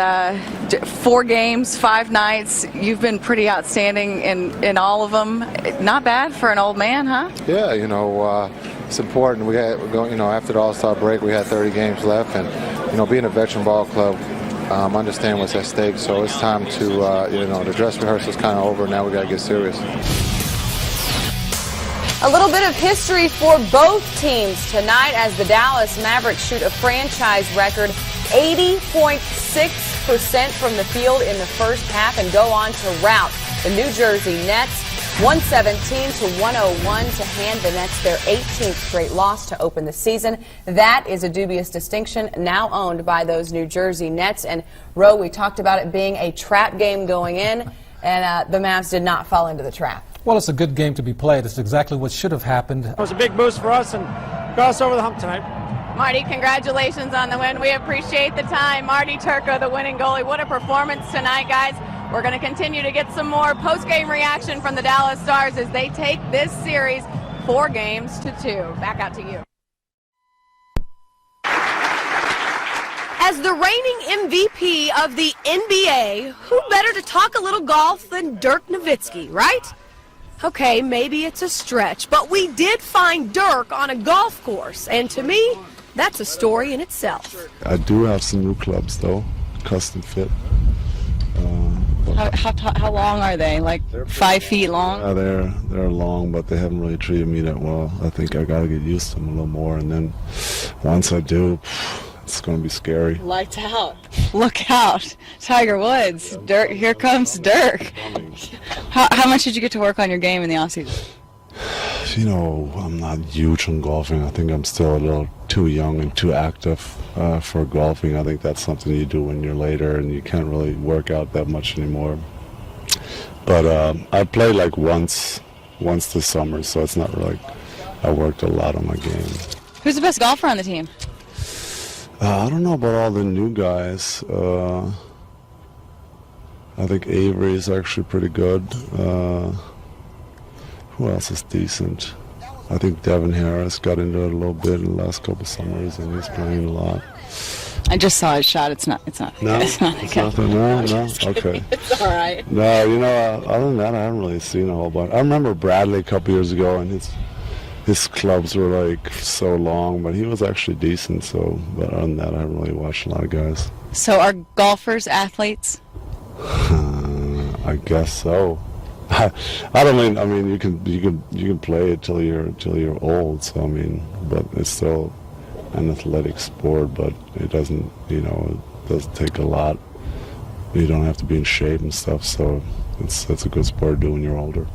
Speaker 7: 4 games, 5 nights. You've been pretty outstanding in all of them. Not bad for an old man, huh?
Speaker 26: Yeah, it's important. We had, after the All-Star break, we had 30 games left, and being a veteran ball club, understand what's at stake. So it's time to, the dress rehearsal's kind of over. Now we got to get serious.
Speaker 9: A little bit of history for both teams tonight as the Dallas Mavericks shoot a franchise record 80.6% from the field in the first half and go on to rout the New Jersey Nets 117-101 to hand the Nets their 18th straight loss to open the season. That is a dubious distinction now owned by those New Jersey Nets. And, Ro, we talked about it being a trap game going in, and the Mavs did not fall into the trap.
Speaker 1: Well, it's a good game to be played. It's exactly what should have happened.
Speaker 2: It was a big boost for us and got us over the hump tonight.
Speaker 19: Marty, congratulations on the win. We appreciate the time. Marty Turco, the winning goalie. What a performance tonight, guys. We're going to continue to get some more post-game reaction from the Dallas Stars as they take this series 4-2. Back out to you.
Speaker 11: As the reigning MVP of the NBA, who better to talk a little golf than Dirk Nowitzki, right? Okay, maybe it's a stretch, but we did find Dirk on a golf course, and to me, that's a story in itself.
Speaker 25: I do have some new clubs, though, custom fit.
Speaker 7: How long are they? Like 5 feet long?
Speaker 25: Yeah, they're long, but they haven't really treated me that well. I think I got to get used to them a little more, and then once I do, it's going to be scary.
Speaker 7: Lights out. Look out. Tiger Woods. Dirk. Here comes Dirk. How much did you get to work on your game in the offseason?
Speaker 25: I'm not huge on golfing. I think I'm still a little too young and too active for golfing. I think that's something you do when you're later and you can't really work out that much anymore. But I played like once this summer, so it's not really like I worked a lot on my game.
Speaker 7: Who's the best golfer on the team?
Speaker 25: I don't know about all the new guys. I think Avery is actually pretty good. Who else is decent? I think Devin Harris got into it a little bit in the last couple summers, and he's playing a lot.
Speaker 7: I just saw his shot. It's not.
Speaker 25: No,
Speaker 7: it's not
Speaker 25: it's nothing. No. Okay.
Speaker 7: It's all right.
Speaker 25: No, other than that, I haven't really seen a whole bunch. I remember Bradley a couple years ago, and his clubs were like so long, but he was actually decent. So, but other than that, I haven't really watched a lot of guys.
Speaker 7: So, are golfers athletes?
Speaker 25: I guess so. I don't mean. I mean, you can play it till you're old. So I mean, but it's still an athletic sport. But it doesn't. It doesn't take a lot. You don't have to be in shape and stuff. So it's a good sport to do when you're older.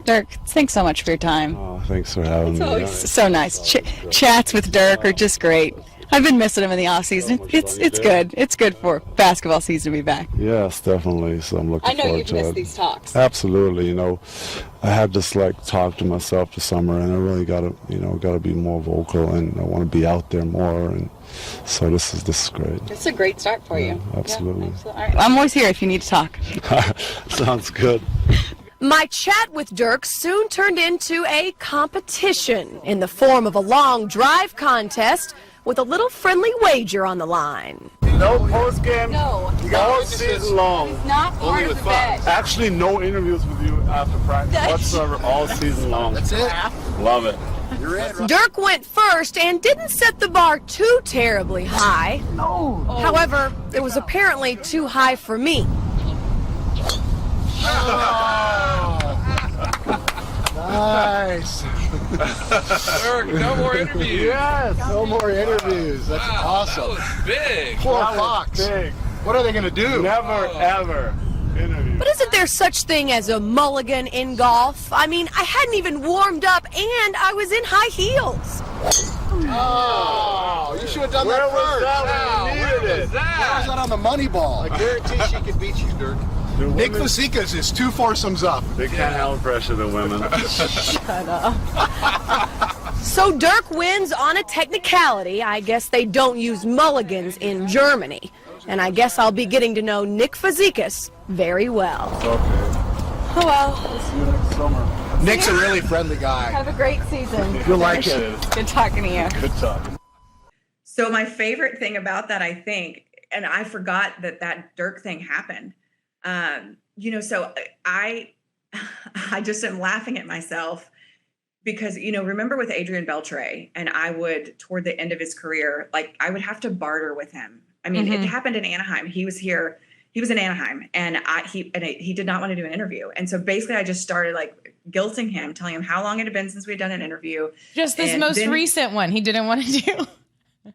Speaker 7: Dirk, thanks so much for your time.
Speaker 25: Oh, thanks for having me.
Speaker 7: It's always so nice. Chats with Dirk are just great. I've been missing him in the off season. It's good. It's good for basketball season to be back.
Speaker 25: Yes, definitely. So I'm looking forward to it.
Speaker 7: I know you've missed these talks.
Speaker 25: Absolutely. I had this talk to myself this summer, and I really gotta be more vocal, and I want to be out there more, and so this is great.
Speaker 7: It's a great start for you.
Speaker 25: Absolutely.
Speaker 7: Yeah, absolutely. All right. I'm always here if you need to talk.
Speaker 25: Sounds good.
Speaker 11: My chat with Dirk soon turned into a competition in the form of a long drive contest with a little friendly wager on the line.
Speaker 25: No post game.
Speaker 11: No.
Speaker 25: All season long.
Speaker 11: He's not part of the bet.
Speaker 25: Actually, no interviews with you after practice whatsoever all season long. That's it. Love it. You're in.
Speaker 11: Dirk went first and didn't set the bar too terribly high.
Speaker 25: No.
Speaker 11: However, it was apparently too high for me.
Speaker 25: Nice.
Speaker 8: Dirk, no more interviews.
Speaker 25: Yes, no more interviews. That's awesome.
Speaker 8: That was big.
Speaker 25: Poor Fox. Big. What are they going to do? Never, ever interview.
Speaker 11: But isn't there such thing as a mulligan in golf? I mean, I hadn't even warmed up and I was in high heels.
Speaker 25: Oh, you should have done that first. That when you needed it.
Speaker 8: Where was
Speaker 25: that on the money ball? I guarantee she could beat you, Dirk.
Speaker 12: Nick Fazekas is 2 foursomes up.
Speaker 25: They can't handle pressure, the women.
Speaker 11: Shut up. So Dirk wins on a technicality. I guess they don't use mulligans in Germany. And I guess I'll be getting to know Nick Fazekas very well.
Speaker 25: It's okay.
Speaker 11: Oh well.
Speaker 25: We'll see you next summer.
Speaker 12: Nick's a really friendly guy.
Speaker 19: Have a great season.
Speaker 12: You'll like it.
Speaker 19: Good talking to you.
Speaker 25: Good talking.
Speaker 13: So my favorite thing about that, I think, and I forgot that Dirk thing happened. So I just am laughing at myself because, remember with Adrian Beltre, and I would, toward the end of his career, I would have to barter with him I mean, it happened in Anaheim. He was here. He was in Anaheim, and he did not want to do an interview. And so basically, I just started like guilting him, telling him how long it had been since we had done an interview.
Speaker 3: Just this most recent one he didn't want to do.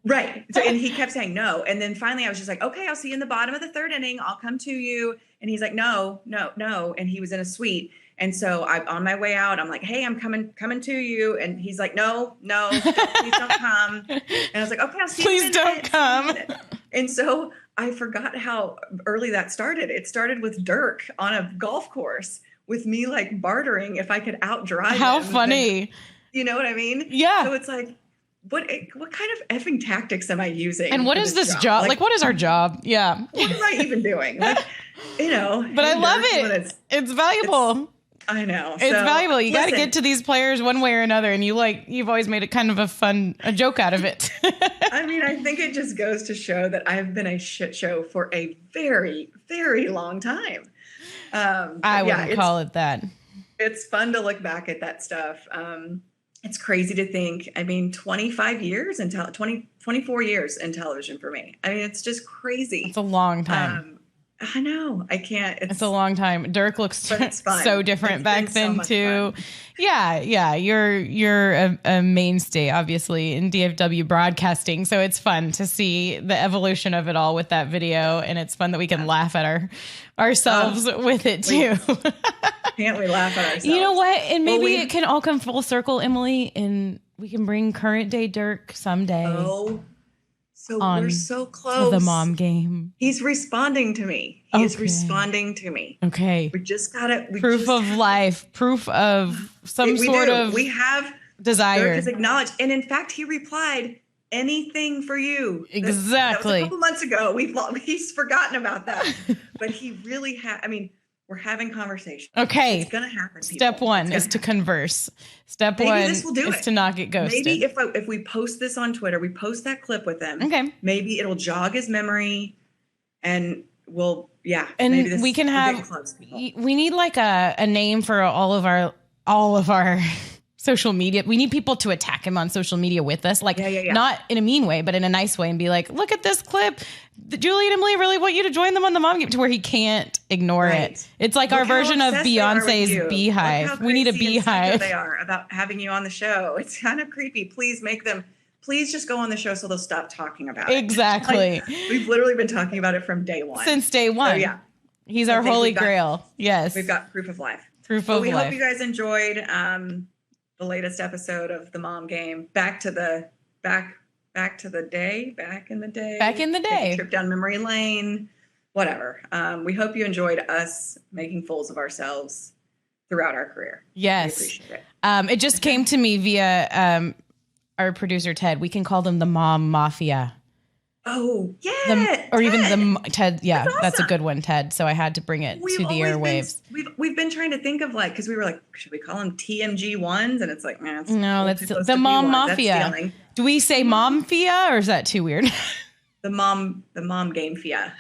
Speaker 13: Right. So, and he kept saying no. And then finally I was just like, okay, I'll see you in the bottom of the third inning. I'll come to you. And he's like, no. And he was in a suite. And so on my way out, I'm like, hey, I'm coming to you. And he's like, no, please don't come. And I was like, okay, I'll see you in a minute.
Speaker 3: Please don't come.
Speaker 13: And so I forgot how early that started. It started with Dirk on a golf course with me like bartering if I could outdrive him.
Speaker 3: How funny.
Speaker 13: You know what I mean?
Speaker 3: Yeah.
Speaker 13: So it's like, what kind of effing tactics am I using?
Speaker 3: And what is this job? Like, what is our job? Yeah.
Speaker 13: What am I even doing? Like,
Speaker 3: But I love it. It's valuable.
Speaker 13: I know.
Speaker 3: It's valuable. You got to get to these players one way or another. And you've always made it kind of a joke out of it.
Speaker 13: I mean, I think it just goes to show that I've been a shit show for a very, very long time.
Speaker 3: I wouldn't call it that.
Speaker 13: It's fun to look back at that stuff. It's crazy to think, 24 years in television for me. I mean, it's just crazy.
Speaker 3: It's a long time.
Speaker 13: I know. I can't.
Speaker 3: It's a long time. Dirk looks so different back then too.
Speaker 13: Fun.
Speaker 3: Yeah. You're a mainstay, obviously, in DFW broadcasting. So it's fun to see the evolution of it all with that video, and it's fun that we can laugh at ourselves with it too.
Speaker 13: Can't we laugh at ourselves?
Speaker 3: You know what? And maybe it can all come full circle, Emily, and we can bring current day Dirk someday.
Speaker 13: Oh, so we're so close.
Speaker 3: To the mom game.
Speaker 13: He's responding to me. He is responding to me.
Speaker 3: Okay.
Speaker 13: We just gotta
Speaker 3: proof of life, proof of some sort of
Speaker 13: we have
Speaker 3: desire.
Speaker 13: Dirk has acknowledged, and in fact, he replied, "Anything for you."
Speaker 3: Exactly.
Speaker 13: That was a couple months ago. He's forgotten about that, but he really had. I mean, we're having conversation.
Speaker 3: Okay.
Speaker 13: It's gonna happen.
Speaker 3: Step one is to converse. Step
Speaker 13: Maybe
Speaker 3: one
Speaker 13: this will do
Speaker 3: is to not get ghosted.
Speaker 13: Maybe if we post this on Twitter, we post that clip with him.
Speaker 3: Okay.
Speaker 13: Maybe it'll jog his memory, and
Speaker 3: and
Speaker 13: maybe
Speaker 3: we can have. We need like a name for all of our social media. We need people to attack him on social media with us, like not in a mean way, but in a nice way, and be like, "Look at this clip. Julie and Emily really want you to join them on the mom game," to where he can't ignore it. It's like our version of Beyonce's Beehive. We need a beehive.
Speaker 13: They are about having you on the show. It's kind of creepy. Please please just go on the show so they'll stop talking about it.
Speaker 3: Exactly.
Speaker 13: We've literally been talking about it from day one.
Speaker 3: Since day one.
Speaker 13: So,
Speaker 3: He's our holy grail. Yes.
Speaker 13: We've got proof of life.
Speaker 3: Proof of life.
Speaker 13: We hope you guys enjoyed the latest episode of the mom game. Back in the day.
Speaker 3: Back in the day.
Speaker 13: Take a trip down memory lane. Whatever. We hope you enjoyed us making fools of ourselves throughout our career.
Speaker 3: Yes.
Speaker 13: We appreciate it.
Speaker 3: It just came to me via our producer, Ted. We can call them the Mom Mafia.
Speaker 13: Oh, yeah.
Speaker 3: Or even the Ted. Yeah, that's a good one, Ted. So I had to bring it to the airwaves.
Speaker 13: We've been trying to think of because we were like, should we call them TMG ones? And it's like, man,
Speaker 3: no, that's the Mom Mafia. Do we say Mom-fia or is that too weird?
Speaker 13: The mom game fia.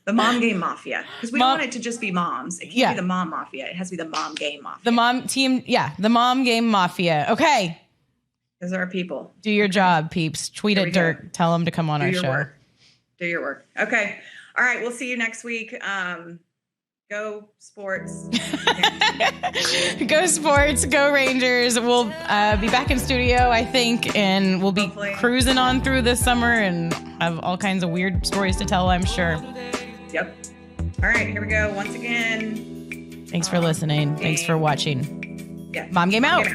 Speaker 13: The mom game mafia. Because we don't want it to just be moms. It can't be the mom mafia. It has to be the mom game mafia.
Speaker 3: The mom game mafia. Okay.
Speaker 13: Those are our people.
Speaker 3: Do your job, peeps. Tweet at Dirk. Tell him to come on our show.
Speaker 13: Do your work. Okay. All right. We'll see you next week. Go sports.
Speaker 3: Go sports. Go Rangers. We'll be back in studio, I think, and we'll be cruising on through this summer and have all kinds of weird stories to tell, I'm sure.
Speaker 13: Yep. All right. Here we go. Once again.
Speaker 3: Thanks for listening. Thanks for watching.
Speaker 13: Yeah.
Speaker 3: Mom Game out.